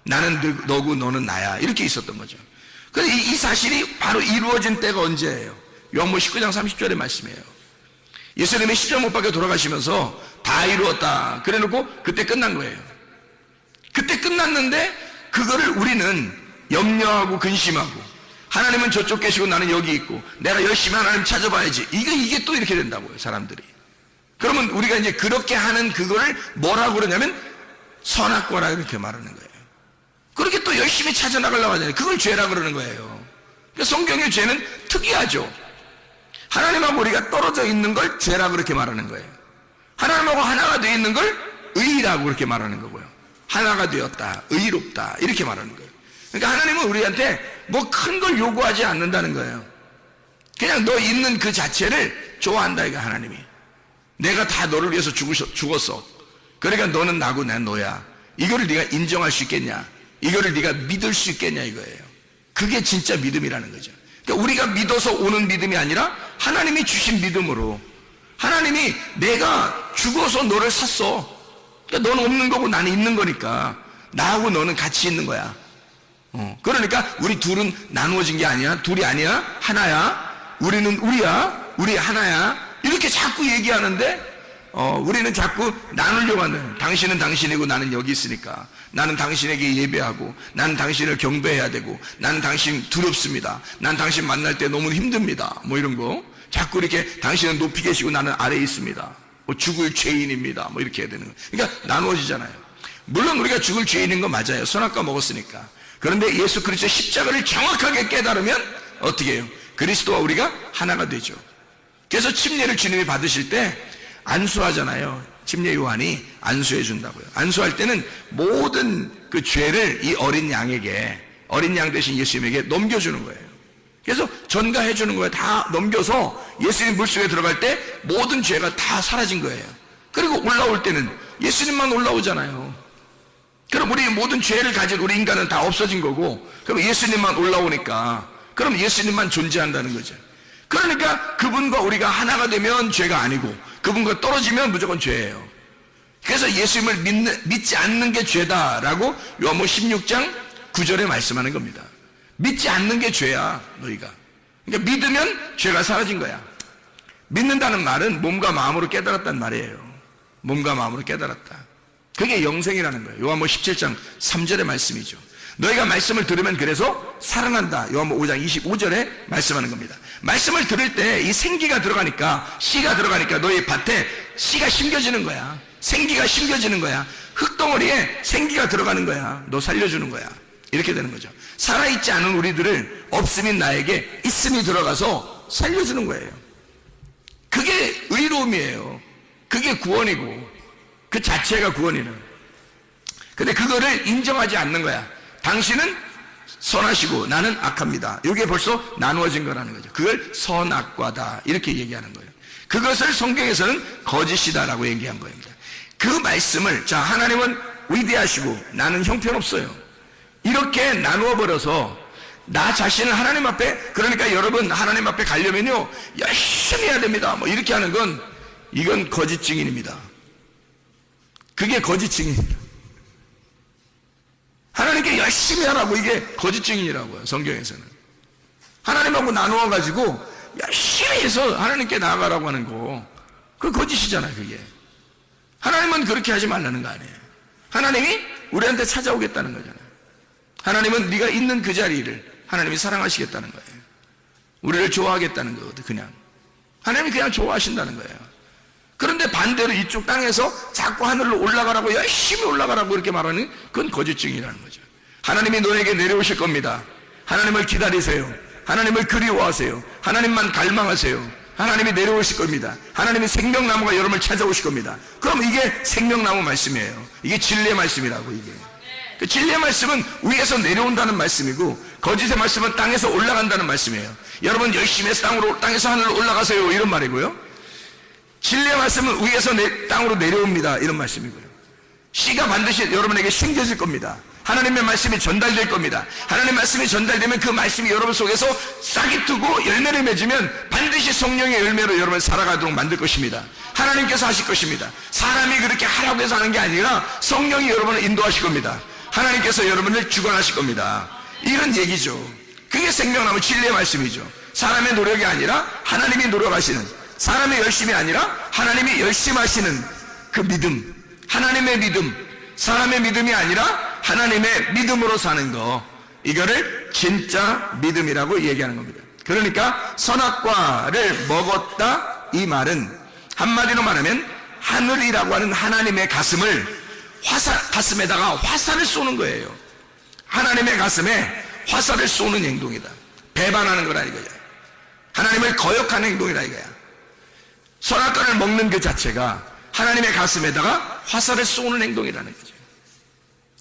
나는 너고 너는 나야, 이렇게 있었던 거죠. 그래서 이 사실이 바로 이루어진 때가 언제예요? 요한복음 19장 30절의 말씀이에요. 예수님이 십자가 못 박혀 돌아가시면서 다 이루었다 그래놓고 그때 끝난 거예요. 그때 끝났는데 그거를 우리는 염려하고 근심하고, 하나님은 저쪽 계시고 나는 여기 있고 내가 열심히 하나님 찾아봐야지, 이게 또 이렇게 된다고요, 사람들이. 그러면 우리가 이제 그렇게 하는 그거를 뭐라고 그러냐면 선악과라 이렇게 말하는 거예요. 그렇게 또 열심히 찾아나가려고 하잖아요. 그걸 죄라 그러는 거예요. 그러니까 성경의 죄는 특이하죠. 하나님하고 우리가 떨어져 있는 걸 죄라 그렇게 말하는 거예요. 하나님하고 하나가 되어 있는 걸 의라고 그렇게 말하는 거고요. 하나가 되었다, 의롭다, 이렇게 말하는 거예요. 그러니까 하나님은 우리한테 뭐 큰 걸 요구하지 않는다는 거예요. 그냥 너 있는 그 자체를 좋아한다, 이거 하나님이. 내가 다 너를 위해서 죽었어. 그러니까 너는 나고 난 너야. 이거를 네가 인정할 수 있겠냐? 이거를 네가 믿을 수 있겠냐, 이거예요. 그게 진짜 믿음이라는 거죠. 그러니까 우리가 믿어서 오는 믿음이 아니라 하나님이 주신 믿음으로, 하나님이 내가 죽어서 너를 샀어. 그러니까 너는 없는 거고 나는 있는 거니까 나하고 너는 같이 있는 거야. 그러니까 우리 둘은 나누어진 게 아니야. 둘이 아니야. 하나야. 우리는 우리야. 우리 하나야. 이렇게 자꾸 얘기하는데 우리는 자꾸 나누려고 하는, 당신은 당신이고 나는 여기 있으니까, 나는 당신에게 예배하고, 나는 당신을 경배해야 되고, 나는 당신 두렵습니다, 난 당신 만날 때 너무 힘듭니다, 뭐 이런 거 자꾸 이렇게, 당신은 높이 계시고 나는 아래에 있습니다, 뭐 죽을 죄인입니다, 뭐 이렇게 해야 되는 거예요. 그러니까 나누어지잖아요. 물론 우리가 죽을 죄인인 거 맞아요. 선악과 먹었으니까. 그런데 예수 그리스도의 십자가를 정확하게 깨달으면 어떻게 해요? 그리스도와 우리가 하나가 되죠. 그래서 침례를 주님이 받으실 때 안수하잖아요. 침례 요한이 안수해 준다고요. 안수할 때는 모든 그 죄를 이 어린 양에게, 어린 양 대신 예수님에게 넘겨주는 거예요. 그래서 전가해 주는 거예요. 다 넘겨서 예수님 물속에 들어갈 때 모든 죄가 다 사라진 거예요. 그리고 올라올 때는 예수님만 올라오잖아요. 그럼 우리 모든 죄를 가진 우리 인간은 다 없어진 거고, 그럼 예수님만 올라오니까, 그럼 예수님만 존재한다는 거죠. 그러니까 그분과 우리가 하나가 되면 죄가 아니고, 그분과 떨어지면 무조건 죄예요. 그래서 예수님을 믿지 않는 게 죄다라고 요한복음 16장 9절에 말씀하는 겁니다. 믿지 않는 게 죄야, 너희가. 그러니까 믿으면 죄가 사라진 거야. 믿는다는 말은 몸과 마음으로 깨달았단 말이에요. 몸과 마음으로 깨달았다. 그게 영생이라는 거예요. 요한복음 17장 3절의 말씀이죠. 너희가 말씀을 들으면 그래서 살아난다. 요한복음 5장 25절에 말씀하는 겁니다. 말씀을 들을 때 이 생기가 들어가니까, 씨가 들어가니까 너희 밭에 씨가 심겨지는 거야. 생기가 심겨지는 거야. 흙덩어리에 생기가 들어가는 거야. 너 살려주는 거야. 이렇게 되는 거죠. 살아있지 않은 우리들을 없음인 나에게 있음이 들어가서 살려주는 거예요. 그게 의로움이에요. 그게 구원이고, 그 자체가 구원이는. 근데 그거를 인정하지 않는 거야. 당신은 선하시고 나는 악합니다. 이게 벌써 나누어진 거라는 거죠. 그걸 선악과다 이렇게 얘기하는 거예요. 그것을 성경에서는 거짓이다라고 얘기한 겁니다. 그 말씀을, 자, 하나님은 위대하시고 나는 형편없어요, 이렇게 나누어 버려서 나 자신을 하나님 앞에, 그러니까 여러분 하나님 앞에 가려면요 열심히 해야 됩니다, 뭐 이렇게 하는 건, 이건 거짓 증인입니다. 그게 거짓 증인입니다. 하나님께 열심히 하라고, 이게 거짓 증인이라고요. 성경에서는 하나님하고 나누어 가지고 열심히 해서 하나님께 나아가라고 하는 거, 그 거짓이잖아요. 그게 하나님은 그렇게 하지 말라는 거 아니에요. 하나님이 우리한테 찾아오겠다는 거잖아요. 하나님은 네가 있는 그 자리를 하나님이 사랑하시겠다는 거예요. 우리를 좋아하겠다는 거거든. 그냥 하나님이 그냥 좋아하신다는 거예요. 그런데 반대로 이쪽 땅에서 자꾸 하늘로 올라가라고, 열심히 올라가라고 이렇게 말하는, 그건 거짓 증인이라는 거죠. 하나님이 너에게 내려오실 겁니다. 하나님을 기다리세요. 하나님을 그리워하세요. 하나님만 갈망하세요. 하나님이 내려오실 겁니다. 하나님이 생명나무가 여러분을 찾아오실 겁니다. 그럼 이게 생명나무 말씀이에요. 이게 진리의 말씀이라고. 이게 그 진리의 말씀은 위에서 내려온다는 말씀이고, 거짓의 말씀은 땅에서 올라간다는 말씀이에요. 여러분 열심히 해서 땅에서 하늘로 올라가세요, 이런 말이고요. 진리의 말씀은 위에서 땅으로 내려옵니다, 이런 말씀이고요. 씨가 반드시 여러분에게 심겨질 겁니다. 하나님의 말씀이 전달될 겁니다. 하나님의 말씀이 전달되면 그 말씀이 여러분 속에서 싹이 트고 열매를 맺으면 반드시 성령의 열매로 여러분을 살아가도록 만들 것입니다. 하나님께서 하실 것입니다. 사람이 그렇게 하라고 해서 하는 게 아니라 성령이 여러분을 인도하실 겁니다. 하나님께서 여러분을 주관하실 겁니다. 이런 얘기죠. 그게 생명나무 진리의 말씀이죠. 사람의 노력이 아니라 하나님이 노력하시는, 사람의 열심이 아니라 하나님이 열심하시는 그 믿음, 하나님의 믿음, 사람의 믿음이 아니라 하나님의 믿음으로 사는 거, 이거를 진짜 믿음이라고 얘기하는 겁니다. 그러니까 선악과를 먹었다, 이 말은 한마디로 말하면 하늘이라고 하는 하나님의 가슴을 가슴에다가 화살을 쏘는 거예요. 하나님의 가슴에 화살을 쏘는 행동이다. 배반하는 거라 이거야. 하나님을 거역하는 행동이라 이거야. 선악과를 먹는 그 자체가 하나님의 가슴에다가 화살을 쏘는 행동이라는 거죠.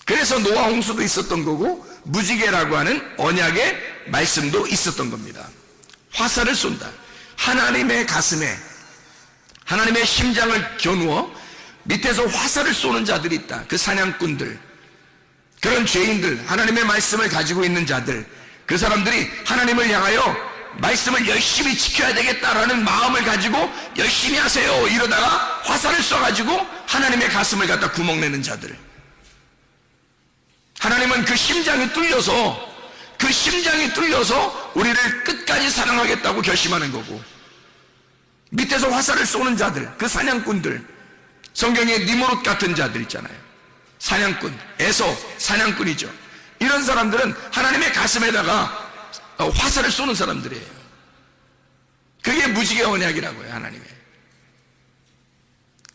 그래서 노아 홍수도 있었던 거고, 무지개라고 하는 언약의 말씀도 있었던 겁니다. 화살을 쏜다. 하나님의 가슴에, 하나님의 심장을 겨누어 밑에서 화살을 쏘는 자들이 있다. 그 사냥꾼들, 그런 죄인들, 하나님의 말씀을 가지고 있는 자들, 그 사람들이 하나님을 향하여 말씀을 열심히 지켜야 되겠다라는 마음을 가지고 열심히 하세요 이러다가 화살을 쏴가지고 하나님의 가슴을 갖다 구멍내는 자들, 하나님은 그 심장이 뚫려서 우리를 끝까지 사랑하겠다고 결심하는 거고, 밑에서 화살을 쏘는 자들, 그 사냥꾼들, 성경에 니무롯 같은 자들 있잖아요. 사냥꾼, 에서 사냥꾼이죠. 이런 사람들은 하나님의 가슴에다가 화살을 쏘는 사람들이에요. 그게 무지개 언약이라고요, 하나님의.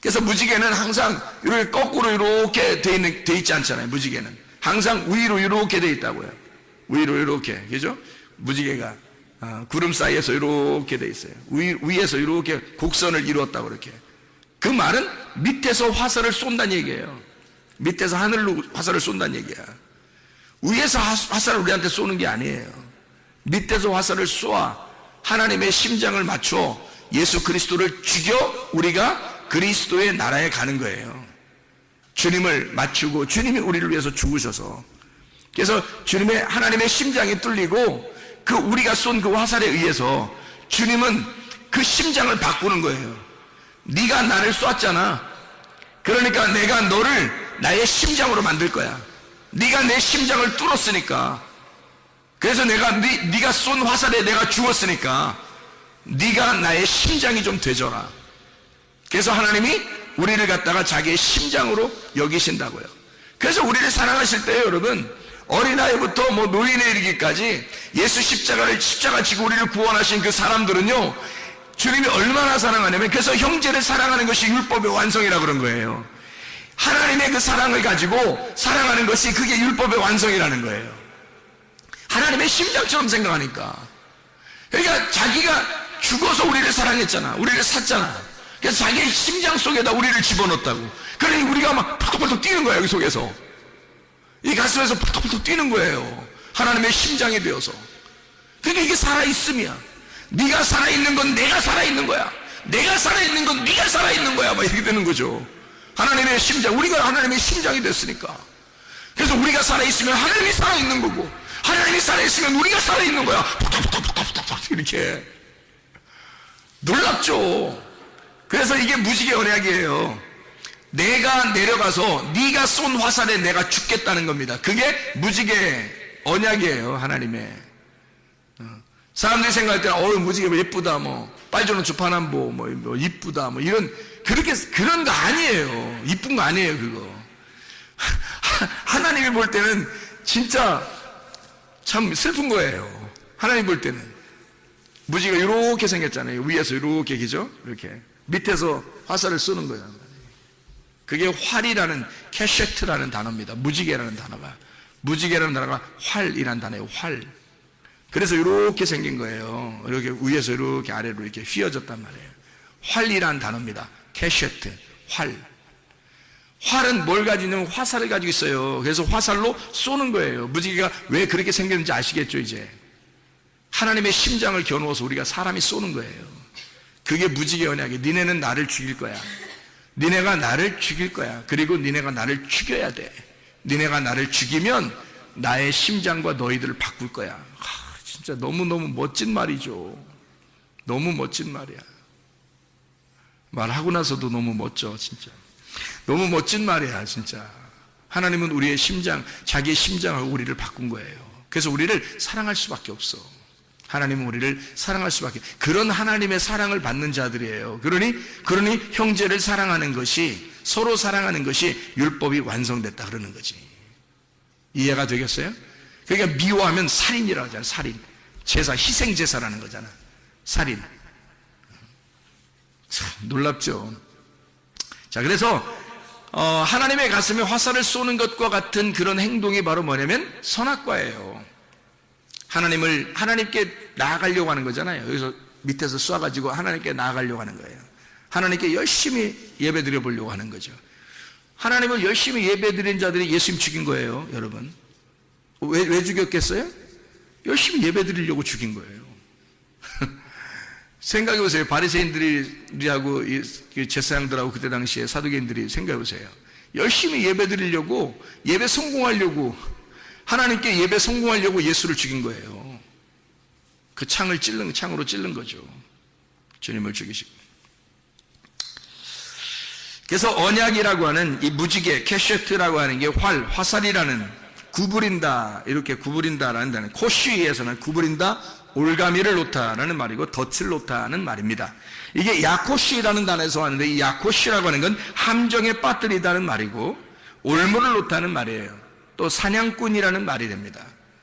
그래서 무지개는 항상 이렇게 거꾸로 이렇게 돼 있지 않잖아요. 무지개는 항상 위로 이렇게 돼 있다고요. 위로 이렇게, 그죠? 무지개가 구름 사이에서 이렇게 돼 있어요. 위에서 이렇게 곡선을 이루었다고 그렇게. 그 말은 밑에서 화살을 쏜다는 얘기예요. 밑에서 하늘로 화살을 쏜다는 얘기야. 위에서 화살을 우리한테 쏘는 게 아니에요. 밑에서 화살을 쏘아 하나님의 심장을 맞춰 예수 그리스도를 죽여 우리가 그리스도의 나라에 가는 거예요. 주님을 맞추고 주님이 우리를 위해서 죽으셔서. 그래서 주님의 하나님의 심장이 뚫리고 그 우리가 쏜 그 화살에 의해서 주님은 그 심장을 바꾸는 거예요. 네가 나를 쐈잖아. 그러니까 내가 너를 나의 심장으로 만들 거야. 네가 내 심장을 뚫었으니까. 그래서 내가 네가 쏜 화살에 내가 죽었으니까 네가 나의 심장이 좀 되줘라. 그래서 하나님이 우리를 갖다가 자기의 심장으로 여기신다고요. 그래서 우리를 사랑하실 때요, 여러분, 어린아이부터 노인에 이르기까지 예수 십자가 지고 우리를 구원하신 그 사람들은요, 주님이 얼마나 사랑하냐면, 그래서 형제를 사랑하는 것이 율법의 완성이라 그런 거예요. 하나님의 그 사랑을 가지고 사랑하는 것이 그게 율법의 완성이라는 거예요. 하나님의 심장처럼 생각하니까. 그러니까 자기가 죽어서 우리를 사랑했잖아. 우리를 샀잖아. 그래서 자기의 심장 속에다 우리를 집어넣었다고. 그러니 우리가 막 펄떡펄떡 뛰는 거야, 여기 속에서. 이 가슴에서 펄떡펄떡 뛰는 거예요. 하나님의 심장이 되어서. 그러니까 이게 살아있음이야. 네가 살아있는 건 내가 살아있는 거야. 내가 살아있는 건 네가 살아있는 거야. 막 이렇게 되는 거죠. 하나님의 심장, 우리가 하나님의 심장이 됐으니까. 그래서 우리가 살아있으면 하나님이 살아있는 거고, 하나님이 살아있으면 우리가 살아있는 거야. 푹탁푹탁푹탁푹탁 이렇게. 놀랍죠. 그래서 이게 무지개 언약이에요. 내가 내려가서 네가 쏜 화살에 내가 죽겠다는 겁니다. 그게 무지개 언약이에요, 하나님의. 사람들이 생각할 때는 무지개 예쁘다, 빨주노 주파남보 이쁘다, 이런 그런 거 아니에요. 이쁜 거 아니에요, 그거. 하나님이 볼 때는 진짜 참 슬픈 거예요. 하나님 볼 때는 무지개가 이렇게 생겼잖아요. 위에서 이렇게, 그죠? 이렇게 밑에서 화살을 쏘는 거예요. 그게 활이라는, 캐셰트라는 단어입니다. 무지개라는 단어가 활이라는 단어예요. 활. 그래서 이렇게 생긴 거예요. 이렇게 위에서 이렇게 아래로 이렇게 휘어졌단 말이에요. 활이라는 단어입니다. 캐셰트, 활. 활은 뭘 가지고 있냐면 화살을 가지고 있어요. 그래서 화살로 쏘는 거예요. 무지개가 왜 그렇게 생겼는지 아시겠죠, 이제? 하나님의 심장을 겨누어서 우리가 사람이 쏘는 거예요. 그게 무지개 언약이에요. 니네는 나를 죽일 거야. 니네가 나를 죽일 거야. 그리고 니네가 나를 죽여야 돼. 니네가 나를 죽이면 나의 심장과 너희들을 바꿀 거야. 진짜 너무너무 멋진 말이죠. 너무 멋진 말이야. 말하고 나서도 너무 멋져, 진짜. 너무 멋진 말이야, 진짜. 하나님은 우리의 심장, 자기의 심장하고 우리를 바꾼 거예요. 그래서 우리를 사랑할 수밖에 없어. 하나님은 우리를 사랑할 수밖에. 그런 하나님의 사랑을 받는 자들이에요. 그러니 형제를 사랑하는 것이, 서로 사랑하는 것이 율법이 완성됐다 그러는 거지. 이해가 되겠어요? 그러니까 미워하면 살인이라고 하잖아요. 살인. 제사, 희생제사라는 거잖아. 살인. 참 놀랍죠. 자, 그래서 하나님의 가슴에 화살을 쏘는 것과 같은 그런 행동이 바로 뭐냐면 선악과예요. 하나님께 나아가려고 하는 거잖아요. 여기서 밑에서 쏴가지고 하나님께 나아가려고 하는 거예요. 하나님께 열심히 예배 드려보려고 하는 거죠. 하나님을 열심히 예배 드린 자들이 예수님 죽인 거예요, 여러분. 왜 죽였겠어요? 열심히 예배 드리려고 죽인 거예요. 생각해 보세요. 바리새인들하고 제사장들하고 그때 당시에 사두개인들이 생각해 보세요. 열심히 예배 드리려고, 예배 성공하려고, 하나님께 예배 성공하려고 예수를 죽인 거예요. 그 창으로 찔른 거죠. 주님을 죽이시고. 그래서 언약이라고 하는 이 무지개, 캐셰트라고 하는 게 화살이라는 구부린다, 이렇게 구부린다라는 단어, 코쉬에서는 구부린다, 올가미를 놓다라는 말이고 덫을 놓다는 말입니다. 이게 야코쉬라는 단어에서 왔는데, 이 야코쉬라고 하는 건 함정에 빠뜨리다는 말이고 올무를 놓다는 말이에요. 또 사냥꾼이라는 말이 됩니다.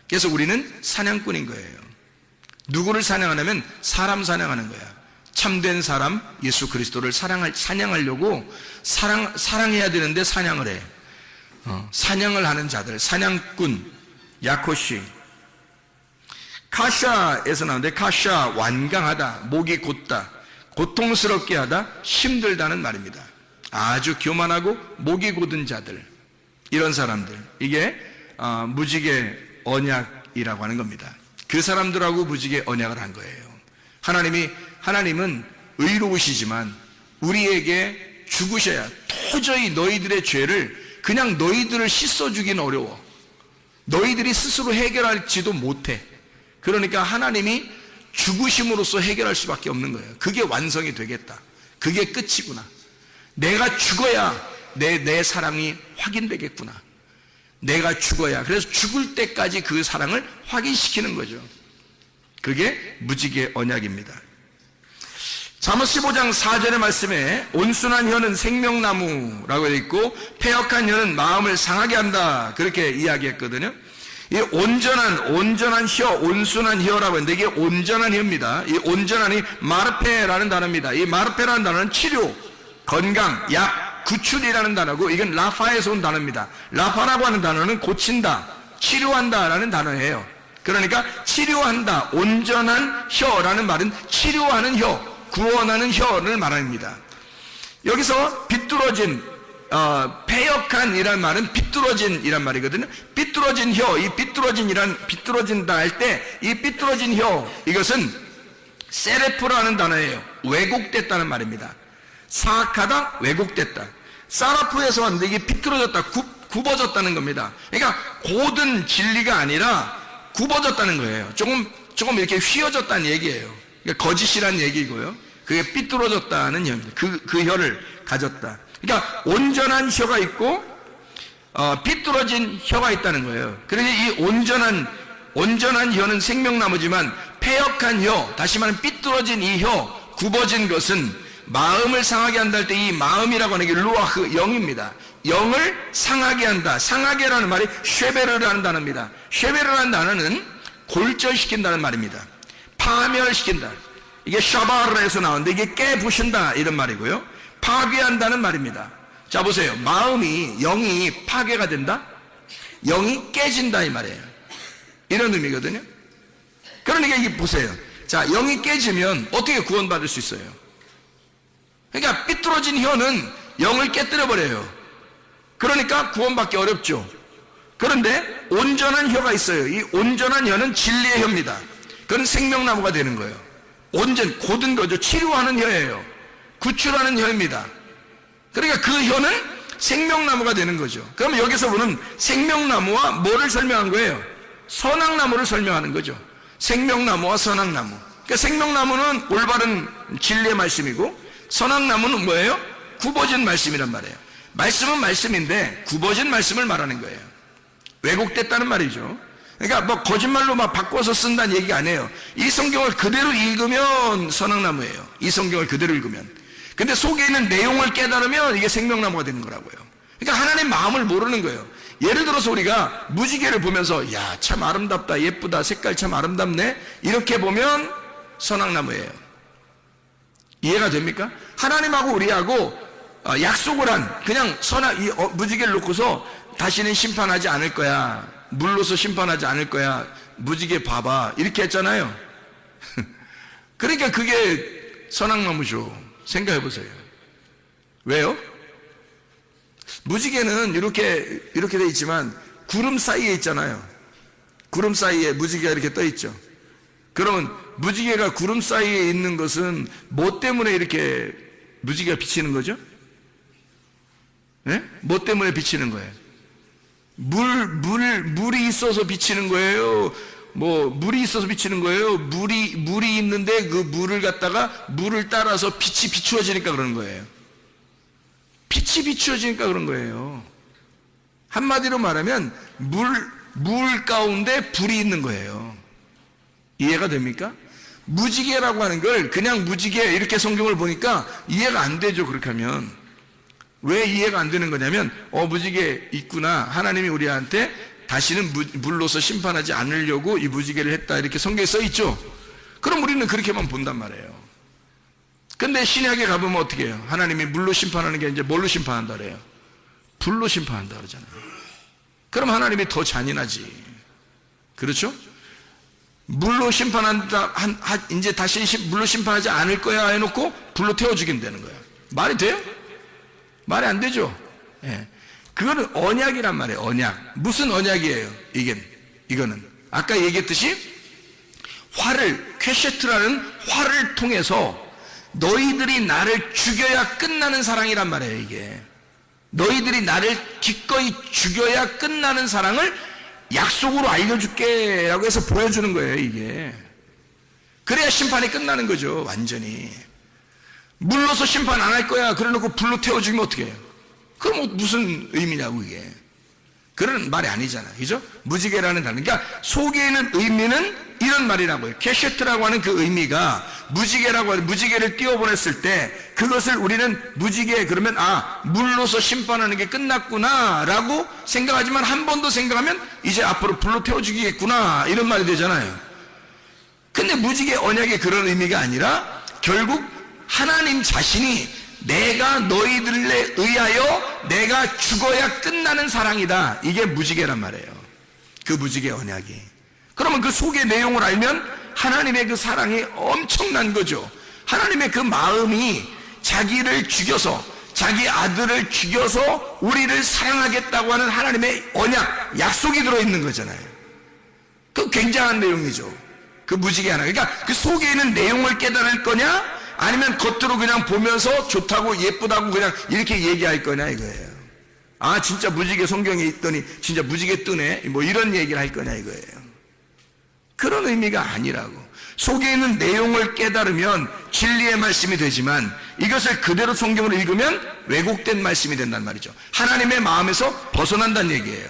그래서 우리는 사냥꾼인 거예요. 누구를 사냥하냐면 사람 사냥하는 거야. 참된 사람 예수 그리스도를 사냥하려고 사랑해야 되는데 사냥을 해. 사냥을 하는 자들, 사냥꾼, 야코시. 카샤에서 나오는데, 카샤 완강하다, 목이 곧다, 고통스럽게 하다, 힘들다는 말입니다. 아주 교만하고 목이 곧은 자들, 이런 사람들, 이게 무지개 언약이라고 하는 겁니다. 그 사람들하고 무지개 언약을 한 거예요. 하나님은 의로우시지만 우리에게 죽으셔야, 도저히 너희들의 죄를 그냥 너희들을 씻어주기는 어려워. 너희들이 스스로 해결할지도 못해. 그러니까 하나님이 죽으심으로써 해결할 수밖에 없는 거예요. 그게 완성이 되겠다. 그게 끝이구나. 내가 죽어야 내 사랑이 확인되겠구나. 내가 죽어야. 그래서 죽을 때까지 그 사랑을 확인시키는 거죠. 그게 무지개 언약입니다. 잠언 15장 4절의 말씀에 온순한 혀는 생명나무라고 되어 있고 패역한 혀는 마음을 상하게 한다, 그렇게 이야기했거든요. 이 온전한 혀, 온순한 혀라고 했는데 이게 온전한 혀입니다. 이 온전한이 마르페라는 단어입니다. 이 마르페라는 단어는 치료, 건강, 약, 구출이라는 단어고, 이건 라파에서 온 단어입니다. 라파라고 하는 단어는 고친다, 치료한다라는 단어예요. 그러니까 치료한다, 온전한 혀라는 말은 치료하는 혀, 구원하는 혀를 말합니다. 여기서 비뚤어진, 패역한이란 말은 비뚤어진이란 말이거든요. 비뚤어진 혀, 이 비뚤어진다 할 때 이 비뚤어진 혀, 이것은 세레프라는 단어예요. 왜곡됐다는 말입니다. 사악하다, 왜곡됐다. 사라프에서 왔는데 이게 비뚤어졌다, 굽어졌다는 겁니다. 그러니까 고든 진리가 아니라 굽어졌다는 거예요. 조금 이렇게 휘어졌다는 얘기예요. 그러니까 거짓이란 얘기고요. 그게 삐뚤어졌다는 혀입니다. 그 혀를 가졌다. 그러니까 온전한 혀가 있고 삐뚤어진 혀가 있다는 거예요. 그러니 이 온전한 혀는 생명나무지만 패역한 혀, 다시 말하면 삐뚤어진 이 혀, 굽어진 것은 마음을 상하게 한다 할 때 이 마음이라고 하는 게 루아흐, 영입니다. 영을 상하게 한다. 상하게라는 말이 쉐베르라는 단어입니다. 쉐베르라는 단어는 골절시킨다는 말입니다. 파멸시킨다. 이게 샤바르에서 나오는데 이게 깨부신다, 이런 말이고요. 파괴한다는 말입니다. 자, 보세요. 영이 파괴가 된다? 영이 깨진다, 이 말이에요. 이런 의미거든요. 그러니까 이게 보세요. 자, 영이 깨지면 어떻게 구원받을 수 있어요? 그러니까 삐뚤어진 혀는 영을 깨뜨려버려요. 그러니까 구원받기 어렵죠. 그런데 온전한 혀가 있어요. 이 온전한 혀는 진리의 혀입니다. 그건 생명나무가 되는 거예요. 고든 거죠. 치료하는 혀예요. 구출하는 혀입니다. 그러니까 그 혀는 생명나무가 되는 거죠. 그러면 여기서 보는 생명나무와 뭐를 설명한 거예요? 선악나무를 설명하는 거죠. 생명나무와 선악나무. 그러니까 생명나무는 올바른 진리의 말씀이고, 선악나무는 뭐예요? 굽어진 말씀이란 말이에요. 말씀은 말씀인데 굽어진 말씀을 말하는 거예요. 왜곡됐다는 말이죠. 그러니까 뭐 거짓말로 막 바꿔서 쓴다는 얘기가 아니에요. 이 성경을 그대로 읽으면 선악나무예요. 이 성경을 그대로 읽으면. 근데 속에 있는 내용을 깨달으면 이게 생명나무가 되는 거라고요. 그러니까 하나님 마음을 모르는 거예요. 예를 들어서 우리가 무지개를 보면서 야, 참 아름답다, 예쁘다, 색깔 참 아름답네, 이렇게 보면 선악나무예요. 이해가 됩니까? 하나님하고 우리하고 약속을 한, 그냥 무지개를 놓고서 다시는 심판하지 않을 거야, 물로서 심판하지 않을 거야, 무지개 봐봐, 이렇게 했잖아요. 그러니까 그게 선악나무죠. 생각해 보세요. 왜요? 무지개는 이렇게 돼 있지만 구름 사이에 있잖아요. 구름 사이에 무지개가 이렇게 떠 있죠. 그러면 무지개가 구름 사이에 있는 것은 뭐 때문에 이렇게 무지개가 비치는 거죠? 네? 뭐 때문에 비치는 거예요? 물이 있어서 비치는 거예요? 물이 있어서 비치는 거예요? 물이 있는데 그 물을 갖다가 물을 따라서 빛이 비추어지니까 그러는 거예요. 빛이 비추어지니까 그런 거예요. 한마디로 말하면 물 가운데 불이 있는 거예요. 이해가 됩니까? 무지개라고 하는 걸 그냥 무지개 이렇게 성경을 보니까 이해가 안 되죠. 그렇게 하면 왜 이해가 안 되는 거냐면 무지개 있구나, 하나님이 우리한테 다시는 물로서 심판하지 않으려고 이 무지개를 했다, 이렇게 성경에 써 있죠. 그럼 우리는 그렇게만 본단 말이에요. 근데 신약에 가보면 어떻게 해요? 하나님이 물로 심판하는 게 이제 뭘로 심판한다 그래요? 불로 심판한다 그러잖아요. 그럼 하나님이 더 잔인하지. 그렇죠? 물로 심판한다, 이제 다시 물로 심판하지 않을 거야 해놓고 불로 태워 죽인다는 거예요. 말이 돼요? 말이 안 되죠. 예. 그거는 언약이란 말이에요. 언약. 무슨 언약이에요? 이거는 아까 얘기했듯이 퀘셰트라는 활을 통해서 너희들이 나를 죽여야 끝나는 사랑이란 말이에요. 이게 너희들이 나를 기꺼이 죽여야 끝나는 사랑을 약속으로 알려줄게 라고 해서 보여주는 거예요. 이게 그래야 심판이 끝나는 거죠. 완전히. 물로서 심판 안 할 거야 그래 놓고 불로 태워 죽이면 어떻게 해요? 그럼 무슨 의미냐고. 이게 그런 말이 아니잖아요. 그죠? 무지개라는 단어, 그러니까 속에 있는 의미는 이런 말이라고요. 케셰트라고 하는 그 의미가 무지개라고 하는, 무지개를 띄워보냈을 때 그것을 우리는 무지개 그러면 물로서 심판하는 게 끝났구나 라고 생각하지만 한 번 더 생각하면 이제 앞으로 불로 태워 죽이겠구나 이런 말이 되잖아요. 근데 무지개 언약의 그런 의미가 아니라 결국 하나님 자신이 내가 너희들에 의하여 내가 죽어야 끝나는 사랑이다, 이게 무지개란 말이에요. 그 무지개 언약이. 그러면 그 속의 내용을 알면 하나님의 그 사랑이 엄청난 거죠. 하나님의 그 마음이 자기를 죽여서, 자기 아들을 죽여서 우리를 사랑하겠다고 하는 하나님의 언약, 약속이 들어있는 거잖아요. 그 굉장한 내용이죠. 그 무지개 하나. 그러니까 그 속에 있는 내용을 깨달을 거냐, 아니면 겉으로 그냥 보면서 좋다고 예쁘다고 그냥 이렇게 얘기할 거냐 이거예요. 진짜 무지개 성경에 있더니 진짜 무지개 뜨네, 뭐 이런 얘기를 할 거냐 이거예요. 그런 의미가 아니라고. 속에 있는 내용을 깨달으면 진리의 말씀이 되지만 이것을 그대로 성경을 읽으면 왜곡된 말씀이 된단 말이죠. 하나님의 마음에서 벗어난다는 얘기예요.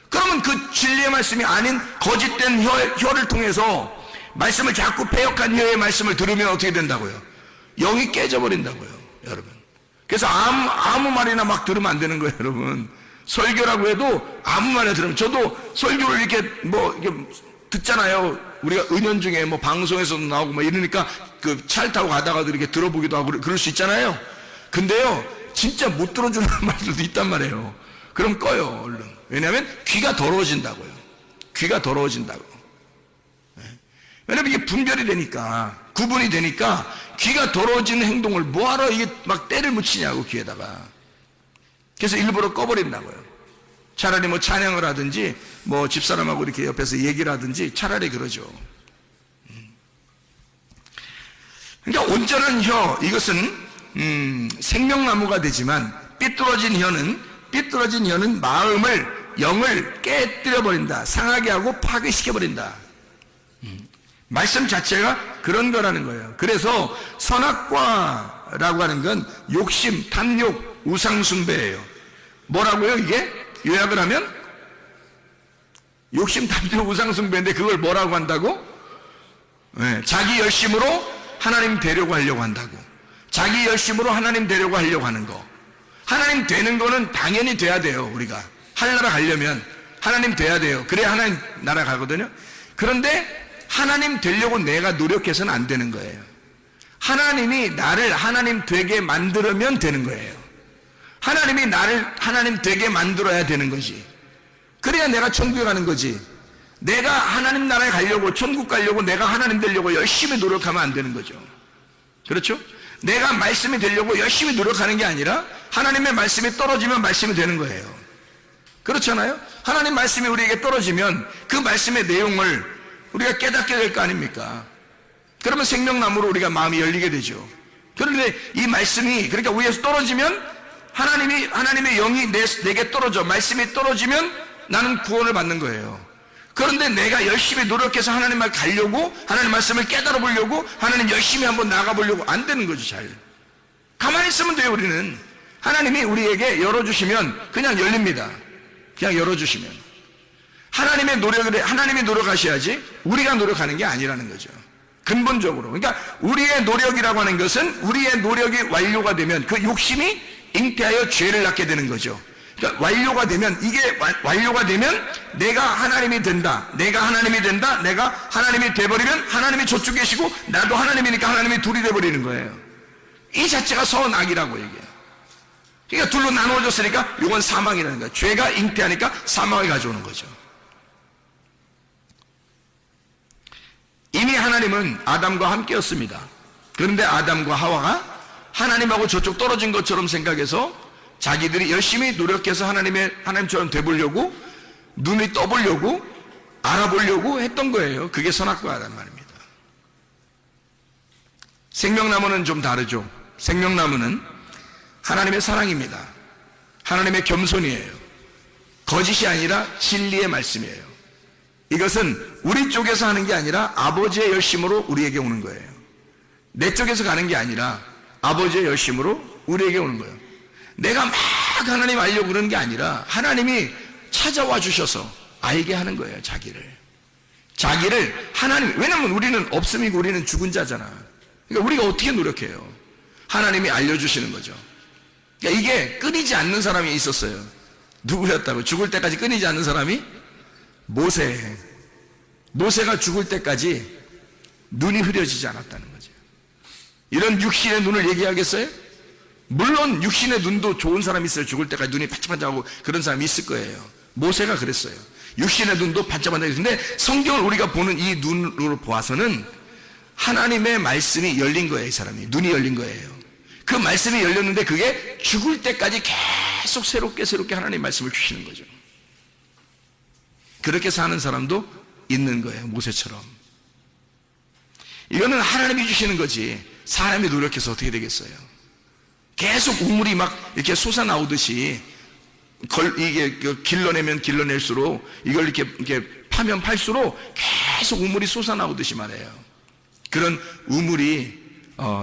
그러면 그 진리의 말씀이 아닌 거짓된 혀를 통해서 말씀을 자꾸 패역한 혀의 말씀을 들으면 어떻게 된다고요? 영이 깨져버린다고요, 여러분. 그래서 아무 말이나 막 들으면 안 되는 거예요, 여러분. 설교라고 해도 아무 말이나 들으면, 저도 설교를 이렇게 듣잖아요. 우리가 은연중에 방송에서도 나오고 이러니까 그 차를 타고 가다가도 이렇게 들어보기도 하고 그럴 수 있잖아요. 근데요, 진짜 못 들어주는 말들도 있단 말이에요. 그럼 꺼요, 얼른. 왜냐하면 귀가 더러워진다고요. 귀가 더러워진다고. 왜냐면 이게 분별이 되니까, 구분이 되니까 귀가 더러워지는 행동을 뭐하러 이게 막 때를 묻히냐고, 귀에다가. 그래서 일부러 꺼버린다고요. 차라리 찬양을 하든지 집사람하고 이렇게 옆에서 얘기를 하든지 차라리 그러죠. 그러니까 온전한 혀, 이것은 생명나무가 되지만 삐뚤어진 혀는 마음을, 영을 깨뜨려버린다, 상하게 하고 파괴시켜버린다. 말씀 자체가 그런 거라는 거예요. 그래서 선악과라고 하는 건 욕심, 탐욕, 우상숭배예요. 뭐라고요 이게? 요약을 하면 욕심, 탐욕, 우상숭배인데 그걸 뭐라고 한다고? 자기 열심으로 하나님 되려고 하려고 한다고. 자기 열심으로 하나님 되려고 하려고 하는 거. 하나님 되는 거는 당연히 돼야 돼요. 우리가 하늘나라 가려면 하나님 돼야 돼요. 그래야 하나님 나라 가거든요. 그런데 하나님 되려고 내가 노력해서는 안 되는 거예요. 하나님이 나를 하나님 되게 만들면 되는 거예요. 하나님이 나를 하나님 되게 만들어야 되는 거지. 그래야 내가 천국에 가는 거지. 내가 하나님 나라에 가려고, 천국 가려고 내가 하나님 되려고 열심히 노력하면 안 되는 거죠. 그렇죠? 내가 말씀이 되려고 열심히 노력하는 게 아니라 하나님의 말씀이 떨어지면 말씀이 되는 거예요. 그렇잖아요? 하나님 말씀이 우리에게 떨어지면 그 말씀의 내용을 우리가 깨닫게 될 거 아닙니까? 그러면 생명나무로 우리가 마음이 열리게 되죠. 그런데 이 말씀이, 그러니까 위에서 떨어지면 하나님의 영이 내게 떨어져, 말씀이 떨어지면 나는 구원을 받는 거예요. 그런데 내가 열심히 노력해서 하나님 말 가려고, 하나님 말씀을 깨달아 보려고, 하나님 열심히 한번 나가 보려고 안 되는 거죠. 잘 가만히 있으면 돼요. 우리는 하나님이 우리에게 열어주시면 그냥 열립니다. 그냥 열어주시면. 하나님이 노력하셔야지 우리가 노력하는 게 아니라는 거죠. 근본적으로. 그러니까 우리의 노력이라고 하는 것은 우리의 노력이 완료가 되면 그 욕심이 잉태하여 죄를 낳게 되는 거죠. 그러니까 완료가 되면, 이게 완료가 되면 내가 하나님이 된다. 내가 하나님이 돼버리면 하나님이 저쪽 계시고 나도 하나님이니까 하나님이 둘이 돼버리는 거예요. 이 자체가 선악이라고 얘기해요. 그러니까 둘로 나누어졌으니까 이건 사망이라는 거예요. 죄가 잉태하니까 사망을 가져오는 거죠. 이미 하나님은 아담과 함께였습니다. 그런데 아담과 하와가 하나님하고 저쪽 떨어진 것처럼 생각해서 자기들이 열심히 노력해서 하나님처럼 돼보려고, 눈이 떠보려고, 알아보려고 했던 거예요. 그게 선악과란 말입니다. 생명나무는 좀 다르죠. 생명나무는 하나님의 사랑입니다. 하나님의 겸손이에요. 거짓이 아니라 진리의 말씀이에요. 이것은 우리 쪽에서 하는 게 아니라 아버지의 열심으로 우리에게 오는 거예요. 내 쪽에서 가는 게 아니라 아버지의 열심으로 우리에게 오는 거예요. 내가 막 하나님 알려고 그러는 게 아니라 하나님이 찾아와 주셔서 알게 하는 거예요. 자기를 하나님, 왜냐면 우리는 없음이고 우리는 죽은 자잖아. 그러니까 우리가 어떻게 노력해요? 하나님이 알려주시는 거죠. 그러니까 이게 끊이지 않는 사람이 있었어요. 누구였다고? 죽을 때까지 끊이지 않는 사람이 모세가 죽을 때까지 눈이 흐려지지 않았다는 거죠. 이런 육신의 눈을 얘기하겠어요? 물론 육신의 눈도 좋은 사람이 있어요. 죽을 때까지 눈이 반짝반짝하고 그런 사람이 있을 거예요. 모세가 그랬어요. 육신의 눈도 반짝반짝했는데 성경을 우리가 보는 이 눈으로 보아서는 하나님의 말씀이 열린 거예요. 이 사람이 눈이 열린 거예요. 그 말씀이 열렸는데 그게 죽을 때까지 계속 새롭게 하나님의 말씀을 주시는 거죠. 그렇게 사는 사람도 있는 거예요. 모세처럼. 이거는 하나님이 주시는 거지 사람이 노력해서 어떻게 되겠어요? 계속 우물이 막 이렇게 솟아나오듯이 이게 길러내면 길러낼수록 이걸 이렇게 파면 팔수록 계속 우물이 솟아나오듯이 말해요. 그런 우물이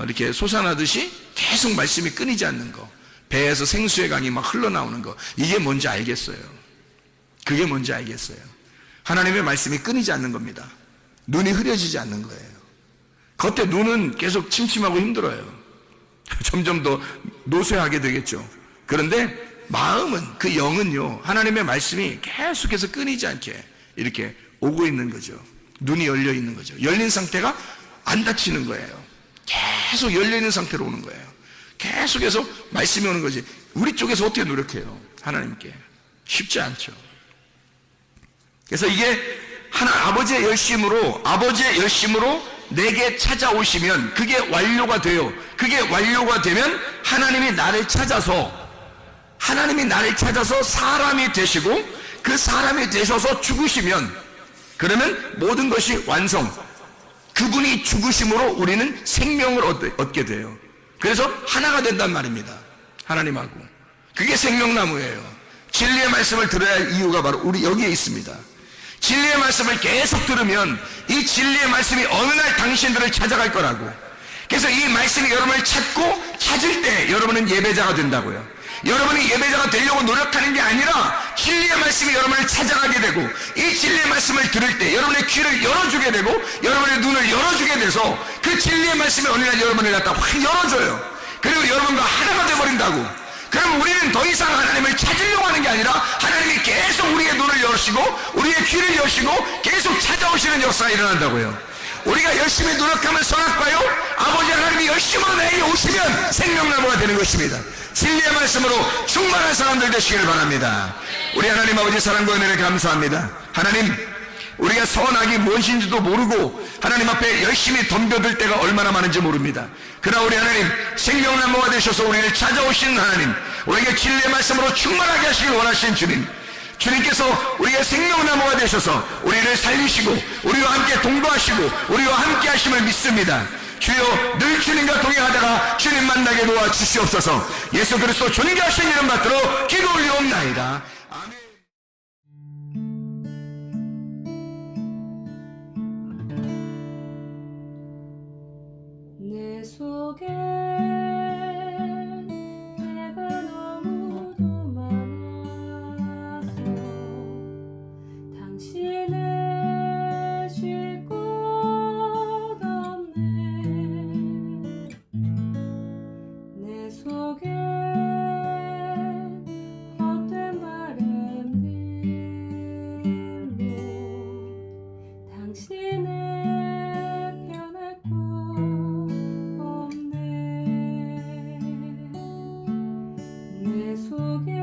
이렇게 솟아나듯이 계속 말씀이 끊이지 않는 거, 배에서 생수의 강이 막 흘러나오는 거, 이게 뭔지 알겠어요. 그게 뭔지 알겠어요. 하나님의 말씀이 끊이지 않는 겁니다. 눈이 흐려지지 않는 거예요. 겉에 눈은 계속 침침하고 힘들어요. 점점 더 노쇠하게 되겠죠. 그런데 마음은, 그 영은요, 하나님의 말씀이 계속해서 끊이지 않게 이렇게 오고 있는 거죠. 눈이 열려 있는 거죠. 열린 상태가 안 닫히는 거예요. 계속 열려 있는 상태로 오는 거예요. 계속해서 말씀이 오는 거지. 우리 쪽에서 어떻게 노력해요? 하나님께. 쉽지 않죠. 그래서 이게 아버지의 열심으로 내게 찾아오시면 그게 완료가 돼요. 그게 완료가 되면 하나님이 나를 찾아서 사람이 되시고 그 사람이 되셔서 죽으시면, 그러면 모든 것이 완성. 그분이 죽으심으로 우리는 생명을 얻게 돼요. 그래서 하나가 된단 말입니다. 하나님하고. 그게 생명나무예요. 진리의 말씀을 들어야 할 이유가 바로 우리 여기에 있습니다. 진리의 말씀을 계속 들으면 이 진리의 말씀이 어느 날 당신들을 찾아갈 거라고. 그래서 이 말씀이 여러분을 찾을 때 여러분은 예배자가 된다고요. 여러분이 예배자가 되려고 노력하는 게 아니라 진리의 말씀이 여러분을 찾아가게 되고, 이 진리의 말씀을 들을 때 여러분의 귀를 열어주게 되고 여러분의 눈을 열어주게 돼서 그 진리의 말씀이 어느 날 여러분을 갖다 확 열어줘요. 그리고 여러분과 하나가 돼버린다고. 그럼 우리는 더 이상 하나님을 찾으려고 하는 게 아니라 하나님이 계속 우리의 눈을 여시고 우리의 귀를 여시고 계속 찾아오시는 역사가 일어난다고요. 우리가 열심히 노력하면 선악과요, 아버지 하나님이 열심으로 내게 오시면 생명나무가 되는 것입니다. 진리의 말씀으로 충만한 사람들 되시기를 바랍니다. 우리 하나님 아버지 사랑과 은혜를 감사합니다. 하나님, 우리가 선악이 무엇인지도 모르고 하나님 앞에 열심히 덤벼들 때가 얼마나 많은지 모릅니다. 그러나 우리 하나님, 생명나무가 되셔서 우리를 찾아오신 하나님, 우리에게 진리의 말씀으로 충만하게 하시길 원하시는 주님, 주님께서 우리의 생명나무가 되셔서 우리를 살리시고 우리와 함께 동거하시고 우리와 함께 하심을 믿습니다. 주여, 늘 주님과 동행하다가 주님 만나게 도와주시옵소서. 예수 그리스도 존귀하신 이름 받들어 기도 올리옵나이다. 아멘. 내 속에 내가 너무도 많아서 당신 속에